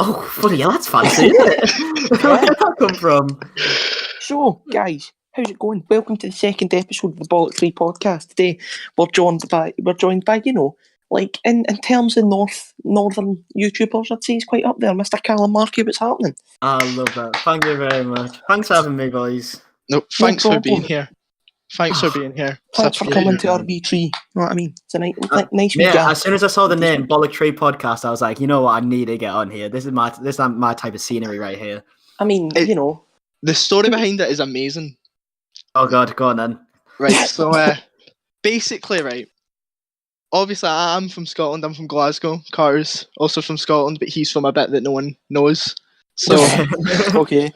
Oh, funny, yeah, that's fancy, isn't it? Where did that come from? So, guys, how's it going? Welcome to the second episode of the Bollock 3 podcast. Today, we're joined by, like, in terms of northern YouTubers, I'd say he's quite up there. Mr. Callum Markie, what's happening? I love that. Thank you very much. Thanks for having me, boys. No, thanks for being here. Thanks for being here. Thanks for coming to our B3. You know what I mean? It's a nice wee as soon as I saw the name Bollock 3 podcast, I was like, you know what, I need to get on here. This is my type of scenery right here. I mean, the story behind it is amazing. Oh god, go on then. Right, so basically, right. Obviously, I'm from Scotland. I'm from Glasgow. Carter's also from Scotland, but he's from a bit that no one knows. So okay.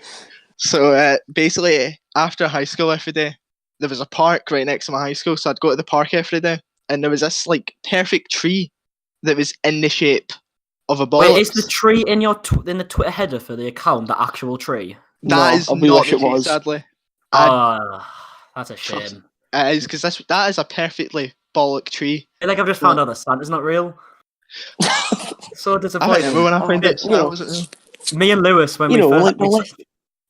So basically, after high school every day, there was a park right next to my high school, so I'd go to the park every day, and there was this like perfect tree that was in the shape of a Bollox. Wait, is the tree in your in the Twitter header for the account the actual tree? That is not the case, sadly. That's a shame. It is, because that is a perfectly Bollock tree. I feel like I've just found out that Santa's not real. So disappointing. When I find it, that wasn't real. Me and Lewis, when we first...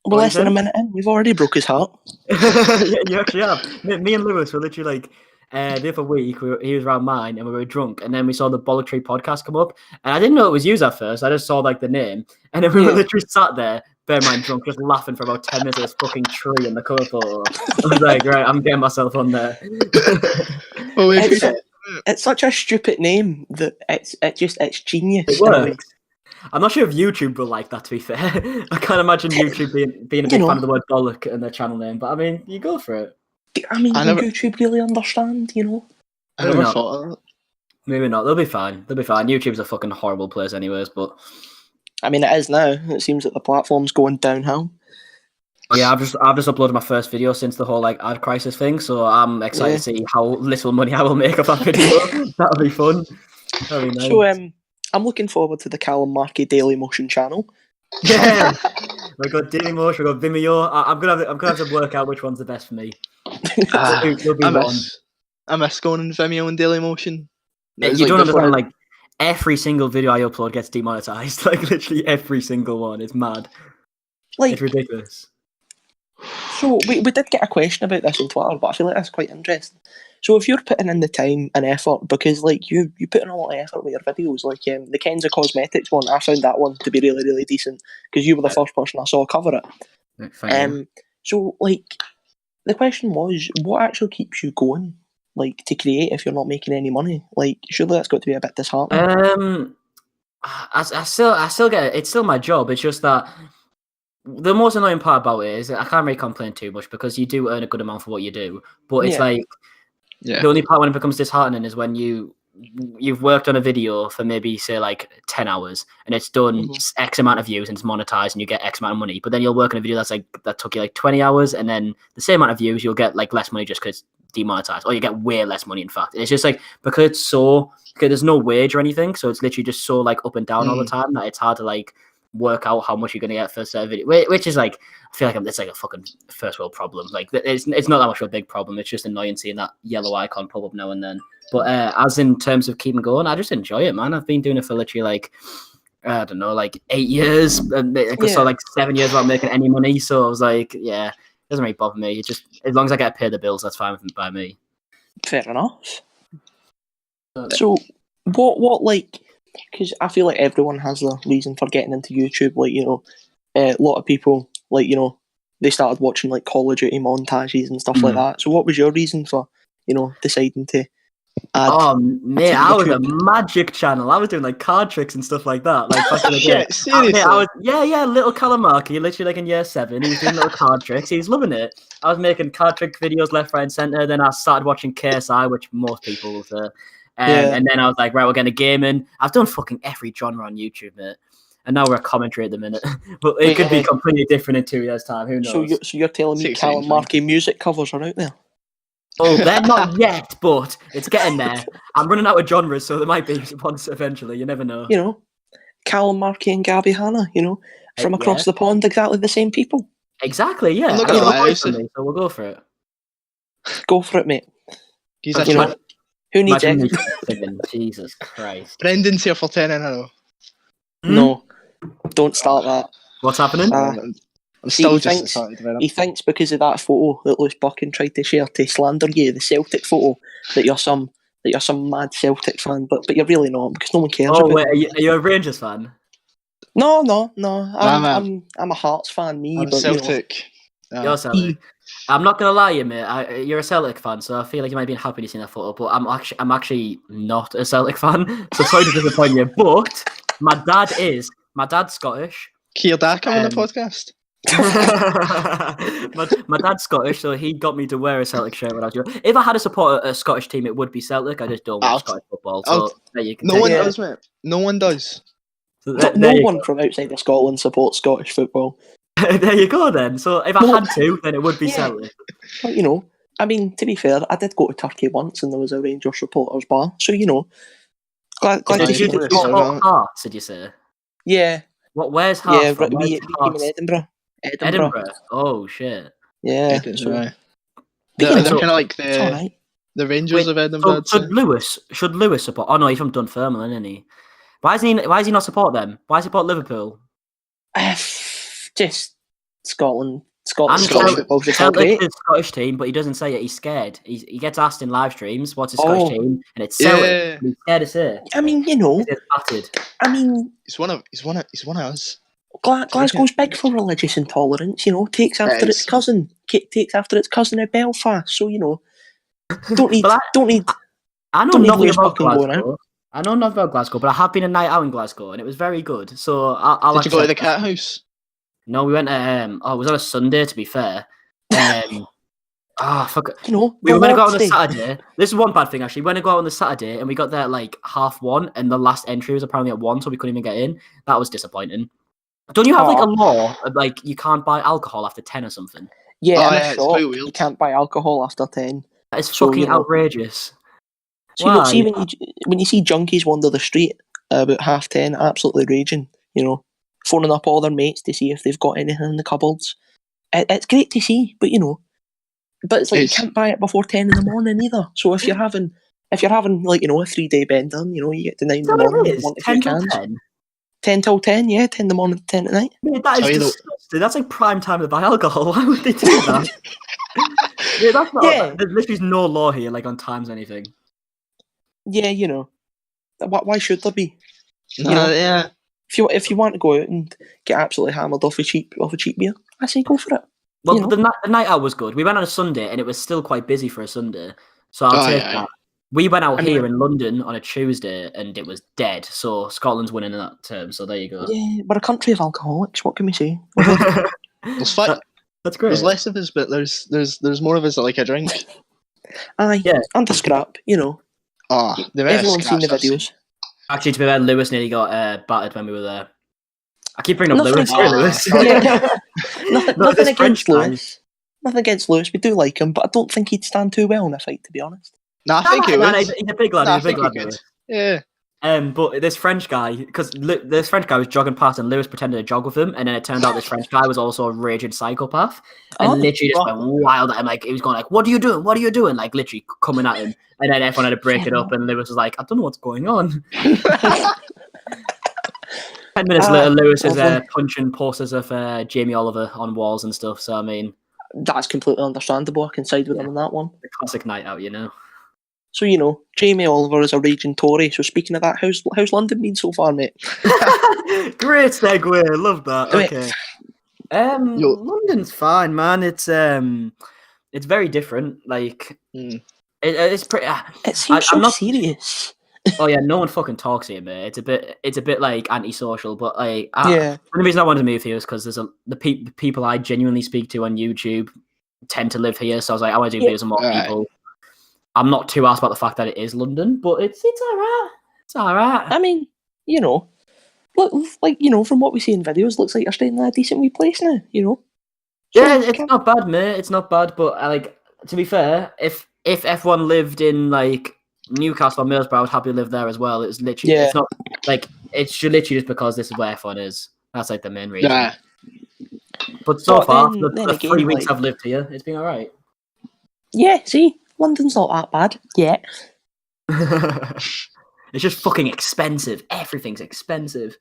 We're less than a minute in. We've already broke his heart. Yeah, you actually have. Me and Lewis were literally like, the other week, he was around mine and we were drunk, and then we saw the Bollock Tree podcast come up, and I didn't know it was you at first. I just saw like the name, and then we were literally sat there, bear in mind drunk, just laughing for about 10 minutes at this fucking tree in the cover photo. I was like, right, I'm getting myself on there. It's such a stupid name that it's genius. It works. I'm not sure if YouTube will like that, to be fair. I can't imagine YouTube being a big fan of the word Bollock in their channel name, but I mean, you go for it. I mean, YouTube really understand, I never thought of that. Maybe not. They'll be fine. YouTube's a fucking horrible place anyways, but... I mean, it is now. It seems that the platform's going downhill. Yeah, I've just uploaded my first video since the whole like ad crisis thing, so I'm excited to see how little money I will make off that video. That'll be fun. That'll be nice. So, I'm looking forward to the Callum Markie Daily Motion channel. Yeah, we've got Daily Motion, we've got Vimeo. I'm gonna have to work out which one's the best for me. I miss going on Vimeo and Daily Motion. You don't understand, like, every single video I upload gets demonetized. Like, literally every single one. It's mad. Like, it's ridiculous. So, we did get a question about this on Twitter, but I feel like that's quite interesting. So, if you're putting in the time and effort, because, like, you put in a lot of effort with your videos, like, the Kenza Cosmetics one, I found that one to be really, really decent, because you were the first person I saw cover it. So, like, the question was, what actually keeps you going, like, to create if you're not making any money? Like, surely that's got to be a bit disheartening. I still get it. It's still my job. It's just that the most annoying part about it is I can't really complain too much because you do earn a good amount for what you do. But it's like the only part when it becomes disheartening is when you've worked on a video for maybe say like 10 hours and it's done X amount of views and it's monetized and you get X amount of money. But then you'll work on a video that took you like 20 hours and then the same amount of views you'll get like less money just because it's demonetized, or you get way less money. In fact, it's just like because there's no wage or anything, so it's literally just so like up and down all the time that it's hard to like work out how much you're going to get for a video, which is like I feel like it's like a fucking first world problem. Like it's not that much of a big problem. It's just annoying seeing that yellow icon pop up now and then. But as in terms of keeping going, I just enjoy it, man. I've been doing it for literally like I don't know, like 8 years. So like 7 years without making any money. So I was like, yeah, it doesn't really bother me. It just as long as I get to pay the bills, that's fine by me. Fair enough. So what like? Because I feel like everyone has a reason for getting into YouTube. Like, a lot of people, like, they started watching, like, Call of Duty montages and stuff like that. So what was your reason for, deciding to add... Oh, mate, I was a magic channel. I was doing, like, card tricks and stuff like that. Like, back in the day. Seriously? Little Callum Markie, literally, like, in year 7. He was doing little card tricks. He was loving it. I was making card trick videos left, right, and centre. Then I started watching KSI, which most people will say. And then I was like, right, we're getting gaming. I've done fucking every genre on YouTube, mate. And now we're a commentary at the minute. But it could be completely different in 2 years' time. Who knows? So you're telling me Callum Markie music covers are out there? Oh, they're not yet, but it's getting there. I'm running out of genres, so there might be once eventually. You never know. Callum Markie and Gabby Hanna, from across the pond, exactly the same people. Exactly, yeah. I'm not gonna lie, so we'll go for it. Go for it, mate. He's a who needs it? Jesus Christ. Brendan's here for 10 in a row. No. Don't start that. What's happening? I'm still just excited about it. He thinks because of that photo that Lewis Buchan tried to share to slander you, the Celtic photo, that you're some mad Celtic fan, but you're really not, because no one cares. Oh wait, are you a Rangers fan? No. I'm a Hearts fan. I'm but Celtic. You're Celtic. I'm not gonna lie, you mate. You're a Celtic fan, so I feel like you might be happy to see that photo. But I'm actually not a Celtic fan, so sorry to disappoint you. But my dad is. My dad's Scottish. Keir Dackham on the podcast. my dad's Scottish, so he got me to wear a Celtic shirt when I was young. If I had to support a Scottish team, it would be Celtic. I just don't watch Scottish football. So there you go. No one does, mate. No one does. So no one from outside of Scotland supports Scottish football. There you go then. So if I had to, then it would be Celtic. But I mean, to be fair, I did go to Turkey once and there was a Rangers supporters bar. So, glad to see you support Hearts, did you say? Yeah. Where's Hearts from? We came in Edinburgh. Oh, shit. Yeah. They're kind of like the Rangers of Edinburgh. So should Lewis support? Oh no, he's from Dunfermline, isn't he? Why does he not support them? Why does he support Liverpool? Just Scotland. Scottish football's just all Celtic great. is Scottish team, but he doesn't say it. He's scared. He gets asked in live streams, "What's his Scottish team?" And it's Celtic. Yeah. He's scared to say it. I mean, He's battered. I mean, he's one of us. Glasgow's big for religious intolerance. Takes after its cousin. Takes after its cousin in Belfast. So don't need. I know nothing about Glasgow. I know nothing about Glasgow, but I have been a night out in Glasgow, and it was very good. So Did you go to the cat house? No, we went. It was on a Sunday, to be fair. Fuck. We were going to go out on the Saturday. This is one bad thing, actually. We went to go out on the Saturday, and we got there at like 1:30, and the last entry was apparently at 1, so we couldn't even get in. That was disappointing. Don't you have like a law of, like, you can't buy alcohol after 10 or something? Yeah, you can't buy alcohol after 10. That is fucking outrageous. So see when you see junkies wander the street about 10:30, absolutely raging, phoning up all their mates to see if they've got anything in the cupboards. It's great to see, but but it's like you can't buy it before 10 in the morning either. So if you're having like a 3-day bender, you get to 9 in the morning. 10 till 10. 10 till 10, yeah, 10 in the morning, 10 at night. Mate, that is disgusting. That's like prime time to buy alcohol. Why would they do that? That's not. Yeah. There's literally no law here, like on times or anything. Yeah, why should there be? Yeah. If you want to go out and get absolutely hammered off a cheap beer, I say go for it. Well, the night out was good. We went on a Sunday, and it was still quite busy for a Sunday. So I'll take that. We went out here in London on a Tuesday, and it was dead. So Scotland's winning in that term. So there you go. Yeah, we're a country of alcoholics. What can we say? That's great. There's less of us, but there's more of us that like a drink. Aye, yeah, and a scrap. Everyone's seen the videos. Actually, to be fair, Lewis nearly got battered when we were there. I keep bringing up Lewis. Nothing against Lewis. Nothing against Lewis. We do like him, but I don't think he'd stand too well in a fight, to be honest. No, I think he would. He's a big lad. He's a big lad. Yeah. But this French guy, because this French guy was jogging past and Lewis pretended to jog with him, and then it turned out this French guy was also a raging psychopath, and literally just went wild at him. Like, he was going like, "What are you doing? What are you doing?" Like, literally coming at him, and then everyone had to break it up, and Lewis was like, "I don't know what's going on." 10 minutes later, Lewis is punching posters of Jamie Oliver on walls and stuff. So I mean, that's completely understandable. I can side with him on that one. The classic night out, So, Jamie Oliver is a raging Tory. So, speaking of that, how's London been so far, mate? Great segue. Love that. Okay. London's fine, man. It's very different. Like, it's pretty. It seems serious. Oh yeah, no one fucking talks here, mate. It's a bit like antisocial, but like, the reason I wanted to move here is because there's the people I genuinely speak to on YouTube tend to live here. So I was like, I want to do videos with more people. I'm not too asked about the fact that it is London, but it's alright. It's alright. I mean, from what we see in videos, looks like you're staying in a decent wee place now. So it's not bad, mate. It's not bad, but to be fair, if F1 lived in like Newcastle or Middlesbrough, I would happily live there as well. It's literally, it's not like it's literally just because this is where F1 is. That's like the main reason. Yeah. But so far, the 3 weeks I've lived here, it's been alright. Yeah, see, London's not that bad yet. It's just fucking expensive. Everything's expensive.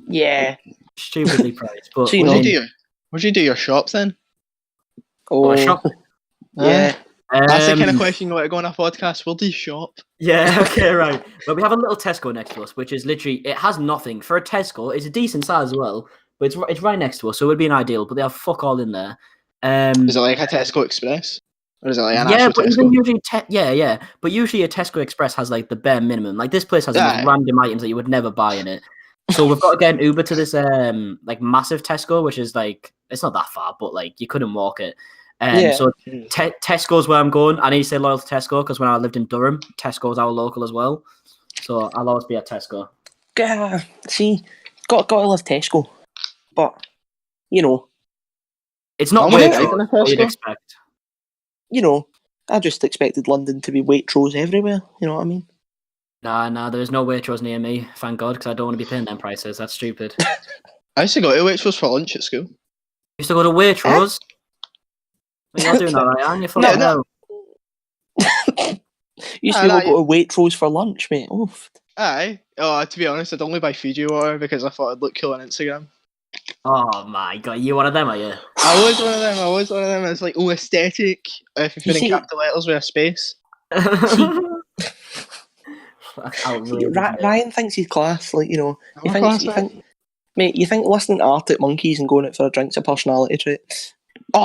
Yeah. Stupidly priced. But So, where'd you do your shop then? Oh, shop. Yeah. That's the kind of question you want to go on a podcast. Where do you shop? Yeah, okay, right. But we have a little Tesco next to us, which is literally, it has nothing. For a Tesco, it's a decent size as well, but it's right next to us, so it would be an ideal, but they have fuck all in there. Is it like a Tesco Express? Or is it like an yeah, actual but Tesco? even usually, yeah. But usually a Tesco Express has like the bare minimum. Like this place has the most random items that you would never buy in it. So we've got to get an Uber to this like massive Tesco, which is like, it's not that far, but like you couldn't walk it. So Tesco's where I'm going. I need to stay loyal to Tesco because when I lived in Durham, Tesco's our local as well. So I'll always be at Tesco. See, got to love Tesco, but it's not what you'd expect. I just expected London to be Waitrose everywhere. You know what I mean? Nah, there's no Waitrose near me, thank God, because I don't want to be paying them prices. That's stupid. I used to go to Waitrose for lunch at school. You used to go to Waitrose? You're doing that right, aren't you? Fucking hell. You used to go to Waitrose for lunch, mate. Oof. Aye. Oh, to be honest, I'd only buy Fiji water because I thought I'd look cool on Instagram. Oh my God, you one of them, are you? I was one of them. It's like, aesthetic. If you put in capital letters with a space. Ryan thinks he's class. Like, you think listening to Arctic Monkeys and going out for a drink's a personality trait. Did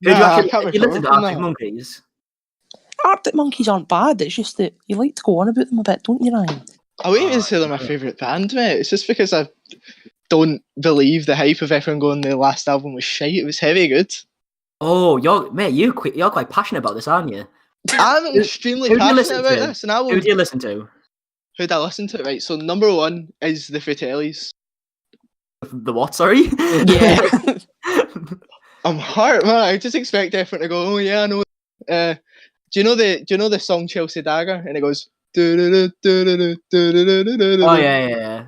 you listen to Arctic Monkeys? Arctic Monkeys aren't bad. It's just that you like to go on about them a bit, don't you, Ryan? I wouldn't even say they're my favourite band, mate. It's just because I don't believe the hype of everyone going the last album was shite. It was heavy good. Oh, you're quite passionate about this, aren't you? I'm extremely passionate about this. And who do you listen to? Who'd I listen to? Right, so number one is the Fratellis. The what, sorry? Yeah. I'm hurt, man. I just expect everyone to go, oh yeah, I know. Do you know the song Chelsea Dagger? And it goes oh yeah.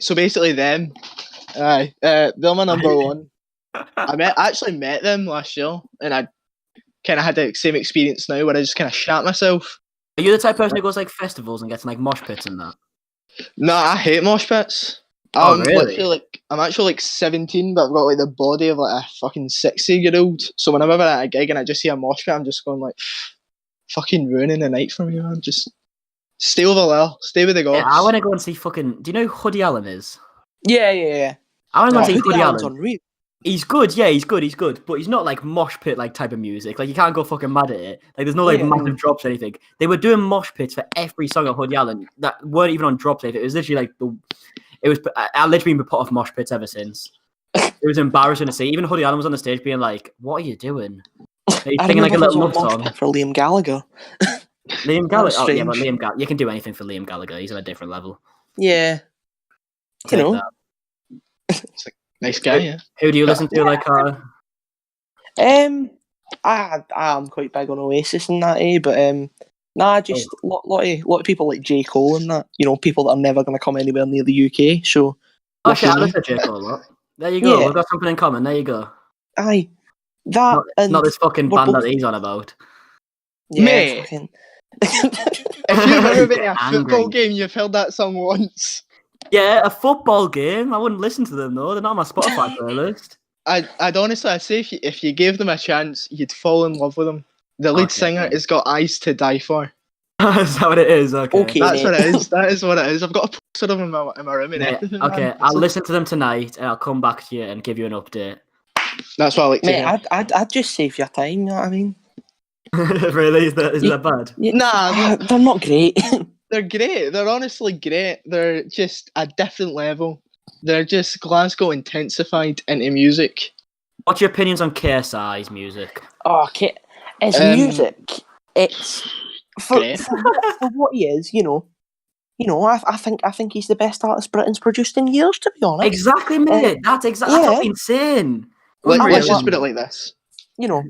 So basically them. They're my number one. I actually met them last year, and I kind of had the same experience now where I just kind of shat myself. Are you the type of person who goes like festivals and gets like mosh pits and that? No, I hate mosh pits. Really? I'm actually like 17, but I've got like the body of like a fucking 60-year-old. So whenever I'm at a gig and I just see a mosh pit, I'm just going like, fucking ruining the night for me, man. Just stay over there. Stay with the gods. Yeah, I want to go and see fucking... Do you know who Hoodie Allen is? Yeah. I want to go and see Hoodie Allen. Unreal. He's good, yeah, he's good. But he's not like mosh pit like type of music. Like you can't go fucking mad at it. Like there's no like massive drops or anything. They were doing mosh pits for every song of Hoodie Allen that weren't even on drops. It was literally like I've literally been put off mosh pits ever since. It was embarrassing to see. Even Hoodie Allen was on the stage being like, "What are you doing?" He's singing like a little love song for Liam Gallagher. Liam Gallagher. Oh yeah, but Liam Gallagher. You can do anything for Liam Gallagher. He's on a different level. Yeah. It's like, nice guy, yeah. Who do you listen to? Like, I'm quite big on Oasis and that, but just a lot of people like J. Cole and that. You know, people that are never going to come anywhere near the UK. So, actually, I listen to J. Cole a lot. There you go. Yeah. We've got something in common. There you go. Aye, that not this fucking band that he's on about. Yeah, mate. If you've ever been at a football game, you've heard that song once. Yeah, a football game. I wouldn't listen to them though. They're not on my Spotify playlist. I'd honestly say if you gave them a chance, you'd fall in love with them. The lead singer has got eyes to die for. Is that what it is? Okay. That's what it is. That is what it is. I've got a poster of them in my room and everything. Okay, I'll listen to them tonight and I'll come back to you and give you an update. That's what I like to hear. I'd just save your time, you know what I mean? Really? Is that bad? Nah, they're not great. They're great. They're honestly great. They're just a different level. They're just Glasgow intensified into music. What's your opinions on KSI's music? Oh, it's music. It's for what he is, you know. I think he's the best artist Britain's produced in years, to be honest. Exactly, mate. That's insane. Let's just put it like this. You know,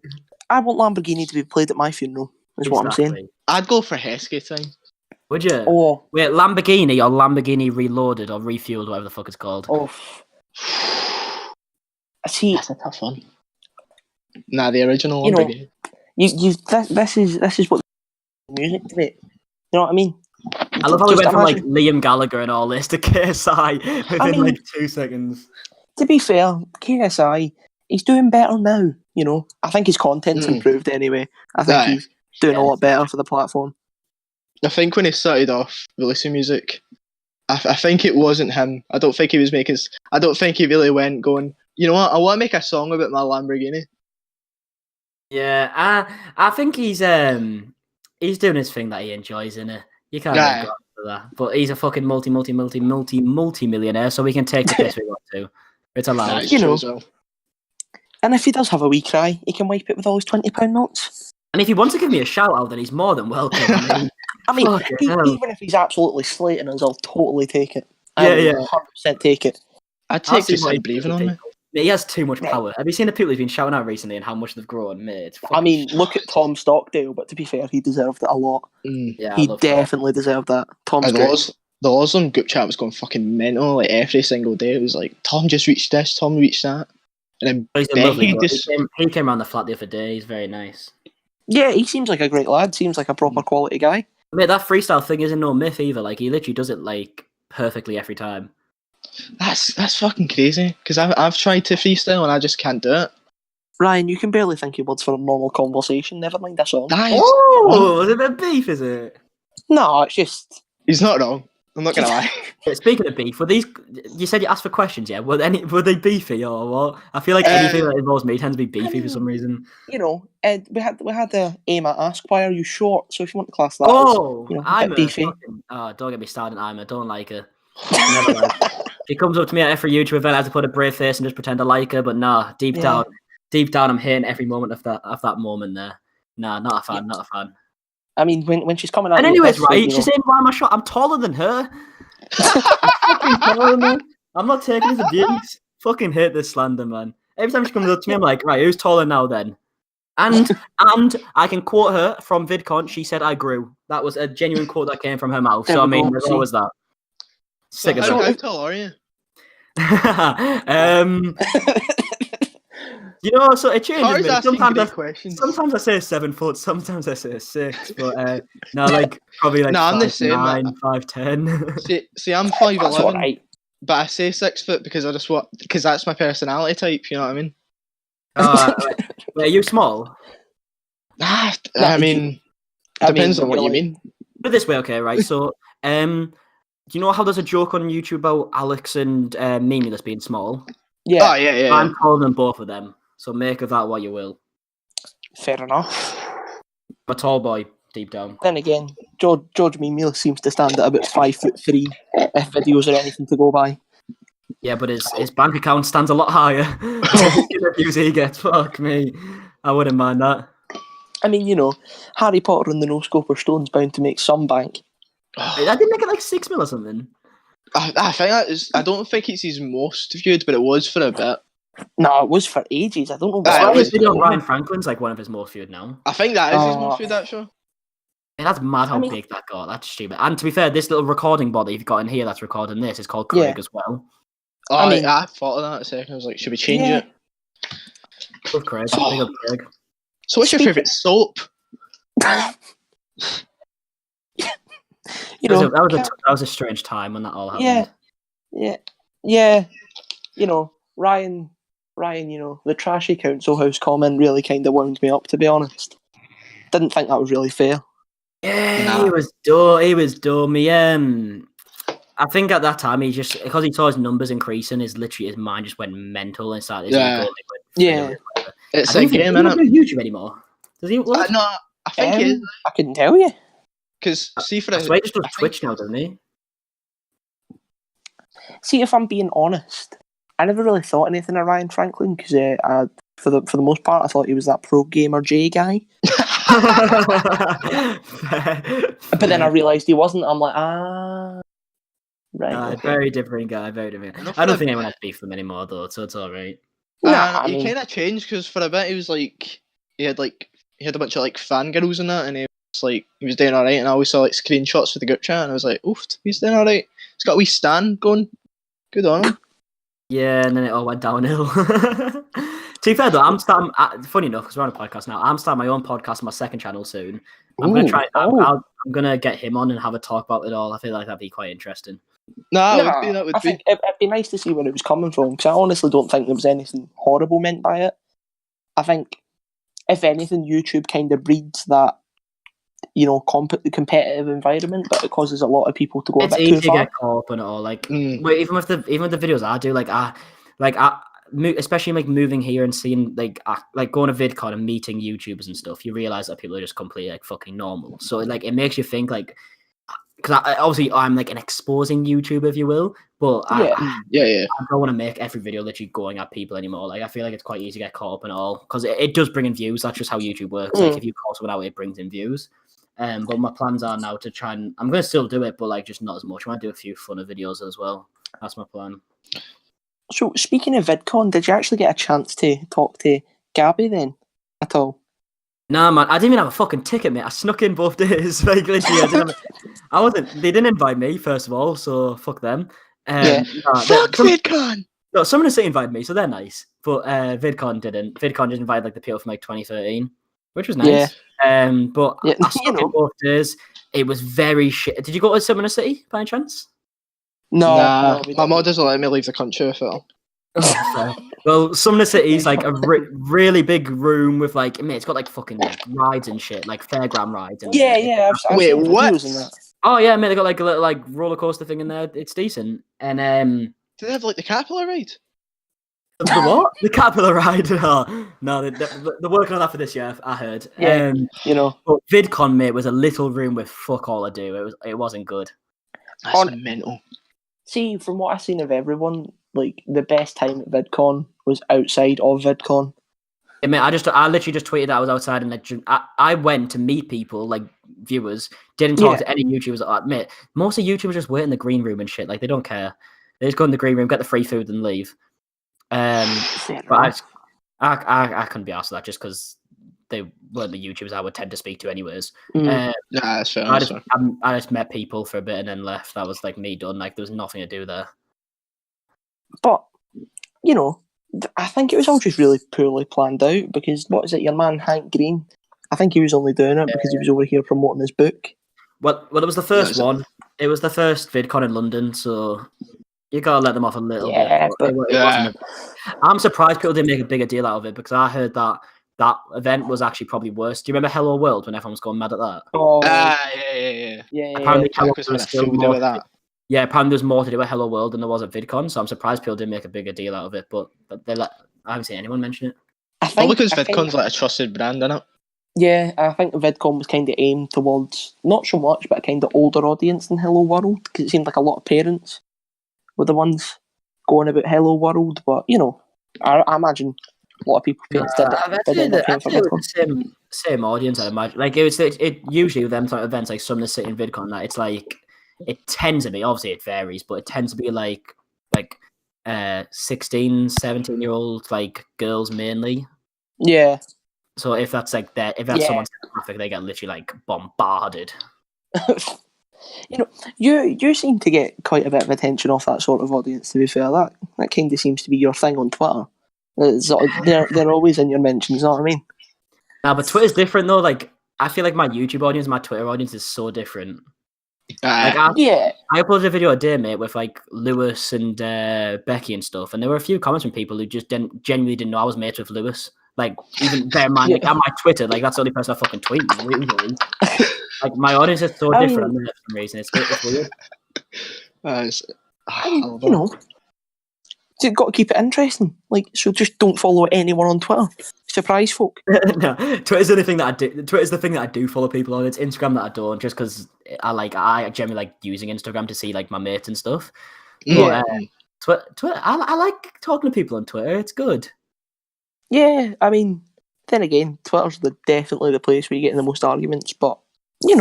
I want Lamborghini to be played at my funeral, is what I'm saying. I'd go for Heskey time. Would you? Oh. Wait, Lamborghini or Lamborghini Reloaded or Refueled, whatever the fuck it's called. Oh. See, that's a tough one. Nah, the original Lamborghini. This is what music to it. You know what I mean? I love how we went from like Liam Gallagher and all this to KSI within like 2 seconds. To be fair, KSI, he's doing better now. You know, I think his content's improved anyway. I think he's doing a lot better for the platform. I think when he started off releasing music, I think it wasn't him. I don't think he was making. I don't think he really went going, you know what, I want to make a song about my Lamborghini. Yeah, I think he's doing his thing that he enjoys, innit? You can't really go for that. But he's a fucking multi-millionaire, so we can take the piss we want to. It's allowed. You know. Well. And if he does have a wee cry, he can wipe it with all his £20 notes. And if he wants to give me a shout out, then he's more than welcome. I mean, even if he's absolutely slating us, I'll totally take it. Yeah. 100% take it. I'd take his side breathing on me. He has too much power. Have you seen the people he's been shouting out recently and how much they've grown? Mate, I mean, look at Tom Stockdale, but to be fair, he deserved it a lot. Yeah, he definitely deserved that. Tom's great. The Oslam group chat was going fucking mental, like every single day. It was like, Tom just reached this, Tom reached that. And then he came around the flat the other day. He's very nice. Yeah, he seems like a great lad. Seems like a proper quality guy. Mate, that freestyle thing isn't no myth either. Like, he literally does it like perfectly every time. That's fucking crazy. Because I've tried to freestyle and I just can't do it. Ryan, you can barely think of words for a normal conversation. Never mind a song. Is it a bit beef? Is it? No, it's just. He's not wrong. I'm not gonna lie. Speaking of beef, you said you asked for questions, yeah? Were they beefy or what? I feel like anything that involves me tends to be beefy for some reason. You know, we had the aim at ask, why are you short? So if you want to class that as, beefy. Don't get me started on Ima. Don't like her. Never like her. She comes up to me at every YouTube event, I have to put a brave face and just pretend I like her, but nah, deep down, I'm hating every moment of that moment there. Nah, not a fan. I mean, when she's coming out... And anyways, right, she's saying, why am I short? I'm taller than her. I'm not taking this abuse. Fucking hate this slander, man. Every time she comes up to me, I'm like, right, who's taller now then? And I can quote her from VidCon. She said, I grew. That was a genuine quote that came from her mouth. So, I mean, there's always that. Sick of how tall are you? You know, so it changes. Sometimes I say 7 foot, sometimes I say 6, but no, like probably like I'm the same. 5'9", 5'10". See, I'm 5'11", right. But I say 6 foot because that's my personality type. You know what I mean? Are you small? I mean, depends on what you mean. But this way, okay, right? So, do you know how there's a joke on YouTube about Alex and Mimi that's being small? Yeah. Oh, yeah. I'm calling them both of them. So make of that what you will. Fair enough. I'm a tall boy, deep down. Then again, George Mimi seems to stand at about 5'3" if videos are anything to go by. Yeah, but his bank account stands a lot higher. The views he gets, fuck me. I wouldn't mind that. I mean, you know, Harry Potter and the No-Scoper Stone's bound to make some bank. I didn't make it like 6 mil or something. I think I don't think it's his most viewed, but it was for a bit. No, it was for ages. I don't know. His video on Ryan Franklin's like one of his most viewed now. I think that is his most viewed, actually. Yeah, that's mad how big that got. That's stupid. And to be fair, this little recording body you've got in here that's recording this is called Craig as well. Oh, I thought of that a second. I was like, should we change it? Love Craig. Big up Craig. So what's your favourite soap? You know, that was a strange time when that all happened. Yeah. You know, Ryan, you know, the trashy council house comment really kind of wound me up, to be honest. Didn't think that was really fair. Yeah, he was dumb. I think at that time because he saw his numbers increasing, his mind just went mental and started. It's a game, isn't it? YouTube anymore? Does he? No, I think he is. I couldn't tell you. Because see, he just does Twitch now, doesn't he? See, if I'm being honest, I never really thought anything of Ryan Franklin because for the most part, I thought he was that pro gamer J guy. But then I realised he wasn't. I'm like, right. Okay. Very different guy. Very different. I don't think anyone has beef with him anymore, though, so it's all right. He kind of changed because for a bit he was like he had a bunch of like fangirls and that, and he was doing all right, and I always saw like screenshots for the group chat, and I was like, oof, he's doing all right. He's got a wee stand going. Good on him. Yeah, and then it all went downhill. To be fair though, I'm starting. Funny enough, because we're on a podcast now, I'm starting my own podcast on my second channel soon. I'm gonna try. I'm gonna get him on and have a talk about it all. I feel like that'd be quite interesting. That would I think it'd be nice to see where it was coming from, because I honestly don't think there was anything horrible meant by it. I think, if anything, YouTube kind of breeds that, competitive environment, but it causes a lot of people to go a bit too far. It's easy to get caught up in it all. Like, even with the videos I do, especially like moving here and seeing like going to VidCon and meeting YouTubers and stuff, you realize that people are just completely like fucking normal. So like it makes you think like, because obviously I'm like an exposing YouTuber, if you will, but I don't want to make every video literally going at people anymore. Like I feel like it's quite easy to get caught up in it all, because it does bring in views. That's just how YouTube works. Like if you call someone out, it brings in views. But my plans are now to try and I'm going to still do it, but like just not as much. I might do a few funner videos as well. That's my plan. So speaking of VidCon, did you actually get a chance to talk to Gabby then at all? Nah, man, I didn't even have a fucking ticket, mate. I snuck in both days. Like literally, I wasn't. They didn't invite me, first of all, so fuck them. Fuck VidCon. No, Summoner City invited me, so they're nice. But VidCon didn't. VidCon just invited like the people from like 2013, which was nice. But I snuck in both days. It was very shit. Did you go to Summoner City by any chance? No, my mod doesn't let me leave the country with it. Well, Summoner City's like a really big room with like, it's got like fucking like rides and shit, like fairground rides. And I've wait, what? Oh yeah, mate, they got like a little like roller coaster thing in there. It's decent. And do they have like the Caterpillar ride? The what? The Caterpillar ride? No, they're working on that for this year. I heard. But VidCon, mate, was a little room with fuck all to do. It wasn't good. That's mental. See, from what I've seen of everyone, like the best time at VidCon was outside of VidCon. Yeah, mate, I literally just tweeted that I was outside and like I went to meet people, like viewers, didn't talk to any YouTubers. Mate, most of YouTubers just wait in the green room and shit. Like they don't care. They just go in the green room, get the free food, and leave. But I couldn't be asked that just because they weren't the YouTubers I would tend to speak to anyways. That's fair. I just met people for a bit and then left. That was like me done. Like there was nothing to do there. But I think it was all just really poorly planned out, because what is it, your man Hank Green? I think he was only doing it because he was over here promoting his book. Well, it was the first one. It was the first VidCon in London, so you gotta let them off a little bit. But I'm surprised people didn't make a bigger deal out of it, because I heard that event was actually probably worse. Do you remember Hello World when everyone was going mad at that? Yeah. Apparently, apparently there's more to do at Hello World than there was at VidCon, so I'm surprised people didn't make a bigger deal out of it. But I haven't seen anyone mention it. Probably because VidCon's like a trusted brand, isn't it? Yeah, I think VidCon was kind of aimed towards not so much, but a kind of older audience than Hello World, because it seemed like a lot of parents were the ones going about Hello World. But I imagine a lot of people did the same audience. I imagine, like it usually with them type of events like Summoner City and VidCon, that it's like it tends to be, obviously it varies, but it tends to be like 16, 17-year-old like girls mainly. Yeah. So if that's like that, if that's someone's demographic, they get literally like bombarded. You seem to get quite a bit of attention off that sort of audience. To be fair, that kind of seems to be your thing on Twitter. They're always in your mentions. You know what I mean? Nah, but Twitter's different though. Like I feel like my YouTube audience, my Twitter audience is so different. I uploaded a video a day, mate, with like Lewis and Becky and stuff, and there were a few comments from people who just genuinely didn't know I was mates with Lewis. Like, even bear in mind, like, on my Twitter, like that's the only person I fucking tweet. Like my audience is so different for some reason. It's weird. You've got to keep it interesting. Like, so just don't follow anyone on Twitter. Surprise folk. No, Twitter's the thing that I do. Twitter's the thing that I do follow people on. It's Instagram that I don't, just because I generally like using Instagram to see like my mates and stuff. Yeah. But Twitter, I like talking to people on Twitter. It's good. Yeah, I mean, then again, Twitter's definitely the place where you get in the most arguments. But yeah,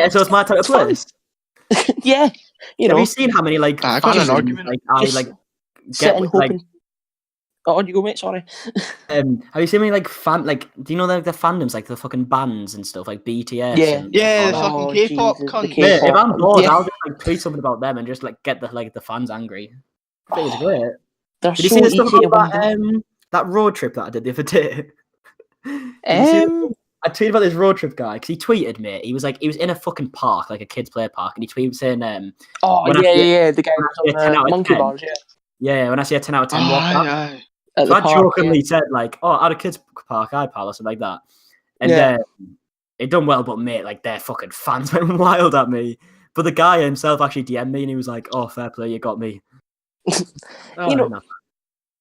so it's my type of place. Yeah, Have you seen how many like I got an argument? Sitting hoping. On you go, mate. Sorry. Have you seen any like do you know the fandoms, like the fucking bands and stuff, like BTS? Yeah, the fucking K-pop. If I'm bored, I'll just like tweet something about them and just like get the fans angry. I think it's great. Did you see the stuff about that road trip that I did the other day. I tweeted about this road trip guy because he tweeted me. He was in a fucking park, like a kids' play park, and he tweeted saying, the guy was on the monkey bars, yeah. When I see a 10 out of 10 walk back, so I jokingly said like, "Oh, at a kids' park, I'd pal," or something like that, and it done well, but mate, like their fucking fans went wild at me. But the guy himself actually DM'd me, and he was like, "Oh, fair play, you got me."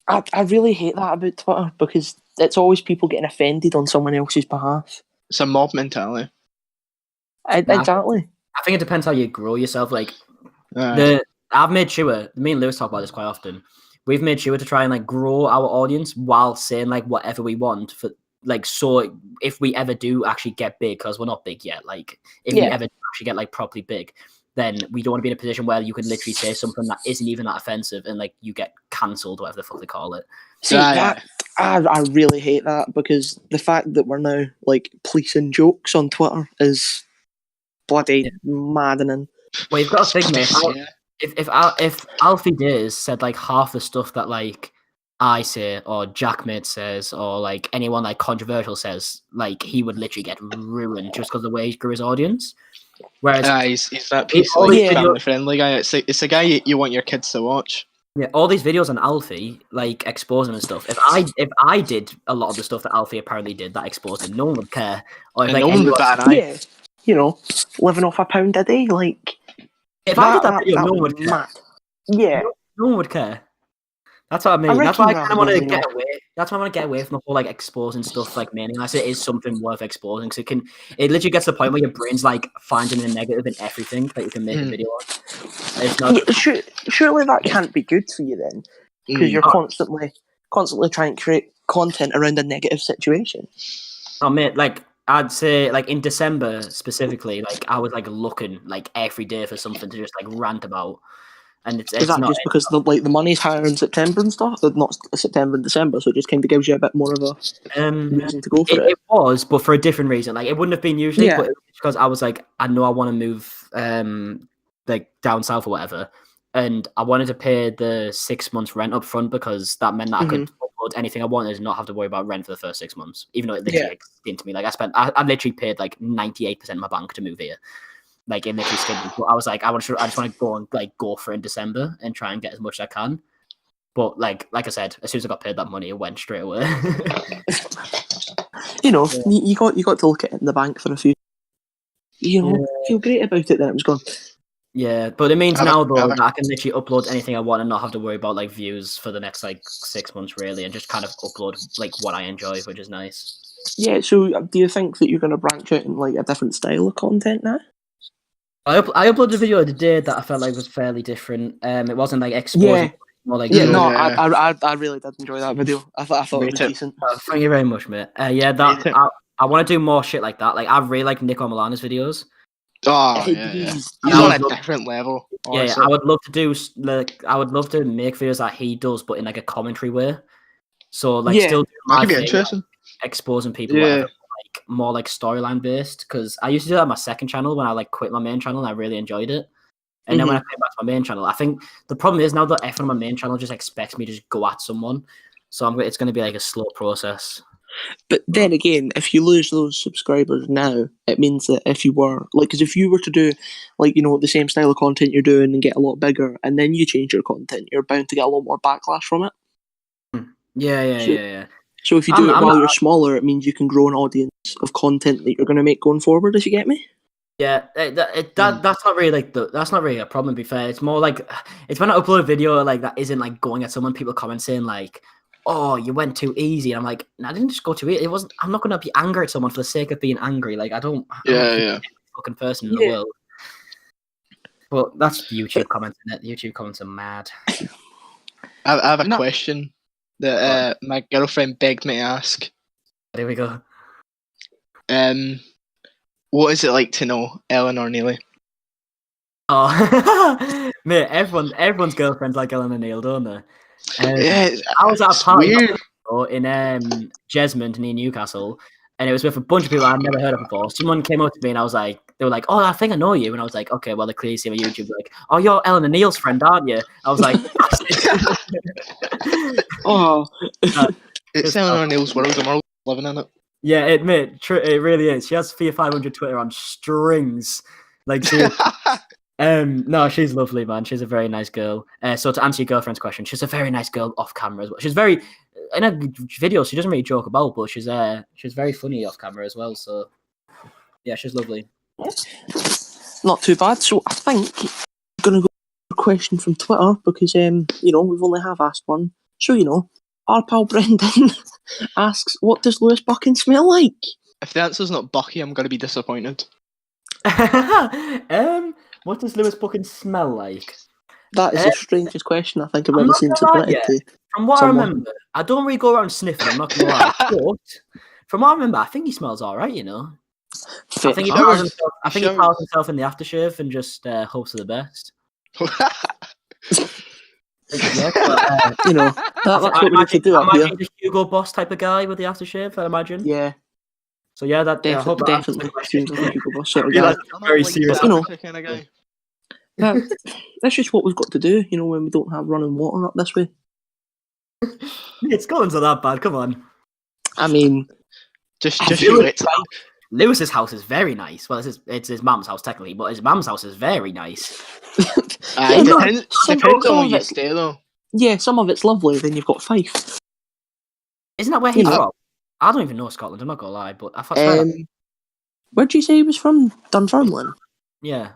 I really hate that about Twitter because it's always people getting offended on someone else's behalf. It's a mob mentality. Exactly. I think it depends how you grow yourself. Like I've made sure. Me and Lewis talk about this quite often. We've made sure to try and like grow our audience while saying like whatever we want for like. So if we ever do actually get big, because we're not big yet. Like if we ever actually get like properly big, then we don't want to be in a position where you could literally say something that isn't even that offensive and like you get cancelled, whatever the fuck they call it. See, I really hate that because the fact that we're now like policing jokes on Twitter is bloody maddening. Well, you've got to think, mate. If Alfie Days said like half the stuff that like I say or Jackmate says or like anyone like controversial says, like he would literally get ruined just because of the way he grew his audience. Whereas he's that piece of like family friendly guy. It's a guy you want your kids to watch. Yeah, all these videos on Alfie, like exposing and stuff. If I did a lot of the stuff that Alfie apparently did that exposed him, no one would care. Or if, like, no one would bat an eye. Yeah, you know, living off £1 a day, like. If I did that video, no one would care. Yeah, no one would care. That's what I mean. That's why I kind of want to get away. That's why I want to get away from the whole like exposing stuff like mainly unless it is something worth exposing. Because it literally gets to the point where your brain's like finding a negative in everything that you can make a video on. It's not. Yeah, surely that can't be good for you then, because you're constantly trying to create content around a negative situation. Oh mate, like I'd say like in December specifically, like I was like looking like every day for something to just like rant about. And it's that not just because the money's higher in September and stuff, not September and December, so it just kind of gives you a bit more of a reason to go for it. It was, but for a different reason. Like it wouldn't have been usually, but it's because I was like, I know I want to move like down south or whatever, and I wanted to pay the 6 months rent up front because that meant that I could upload anything I wanted and not have to worry about rent for the first 6 months. Even though it literally like, skinned to me, like I literally paid like 98% of my bank to move here. Like it literally skinned me. But I was like, I just want to go and like go for it in December and try and get as much as I can. But like I said, as soon as I got paid that money, it went straight away. You know, you got to look at it in the bank for a few. You know, feel great about it. Then it was gone. Yeah, but it means now though that I can literally upload anything I want and not have to worry about like views for the next like 6 months really, and just kind of upload like what I enjoy, which is nice. Yeah. So, do you think that you're going to branch out in like a different style of content now? I uploaded a video today that I felt like was fairly different. It wasn't like exposing. More like I really did enjoy that video. I thought it was decent. Thank you very much, mate. I want to do more shit like that. Like I really like Nico Milano's videos. Oh yeah, he's on a different level. Honestly. Yeah, I would love to do make videos that he does, but in like a commentary way. So like still that could be interesting. Exposing people. Whatever. More like storyline based, because I used to do that on my second channel when I like quit my main channel and I really enjoyed it. And then when I came back to my main channel, I think the problem is now that everyone on my main channel just expects me to just go at someone, so it's going to be like a slow process. But then again, if you lose those subscribers now, it means that if you were because if you were to do like the same style of content you're doing and get a lot bigger, and then you change your content, you're bound to get a lot more backlash from it. Yeah. So if you do it while you're smaller, it means you can grow an audience of content that you're going to make going forward. If you get me? Yeah, that's not really that's not really a problem. To be fair, it's more like it's when I upload a video like that isn't like going at someone. People comment saying like, "Oh, you went too easy," and I'm like, "No, I didn't just go too easy. It wasn't. I'm not going to be angry at someone for the sake of being angry. Like I'm not a fucking person in the world." But that's YouTube comments. YouTube comments are mad. I have a question that my girlfriend begged me to ask. There we go. What is it like to know Ellen or Neely? Oh, mate, everyone's girlfriend's like Ellen and Neil, don't they? I was at a party in Jesmond near Newcastle, and it was with a bunch of people I'd never heard of before. Someone came up to me and they were like, "Oh, I think I know you," and I was like, "Okay, well, they clearly see my YouTube." They're like, "Oh, you're Ellen and Neil's friend, aren't you?" I was like, It's Eleanor Neil's world and we're living in it. Yeah, admit, it really is. She has Fear 500 Twitter on strings. Like, no, she's lovely, man. She's a very nice girl. So to answer your girlfriend's question, she's a very nice girl off camera as well. She's very, in her videos, she doesn't really joke about, but she's very funny off camera as well. So yeah, she's lovely. Not too bad. So I think I'm gonna go for a question from Twitter because we've only asked one. So our pal Brendan asks, "What does Lewis Buchan smell like?" If the answer's not Bucky, I'm gonna be disappointed. What does Lewis Buchan smell like? That is the strangest question I think I've ever seen submitted to. From what I remember, I don't really go around sniffing, I'm not gonna lie. But from what I remember, I think he smells alright, I think he piles himself in the aftershave and just hopes for the best. Yeah, but, that's what we need to do up here. He's a Hugo Boss type of guy with the aftershave, I imagine. Yeah. So yeah, that definitely seems like a Hugo Boss sort of guy. Very serious. Kind of guy. That's just what we've got to do, when we don't have running water up this way. It's going to that bad, come on. I mean, just do it. Lewis's house is very nice. Well, it's his mum's house technically, but his mum's house is very nice. Depends on where you stay, though. Yeah, some of it's lovely. Then you've got Fife. Isn't that where he's from? I don't even know Scotland. I'm not gonna lie, but I thought. Where'd you say he was from? Dunfermline. Yeah.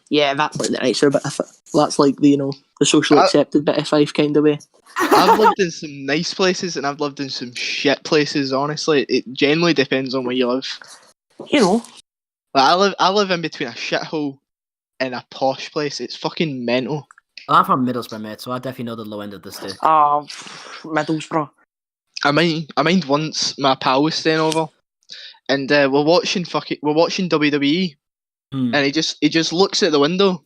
Yeah, that's like the nicer bit. That's like the socially accepted bit of Fife kind of way. I've lived in some nice places and I've lived in some shit places. Honestly, it generally depends on where you live. I live in between a shithole and a posh place. It's fucking mental. Well, I'm from Middlesbrough, mate, so I definitely know the low end of the stick. Middlesbrough. I mind once my pal was staying over, and we're watching WWE, and he just looks at the window,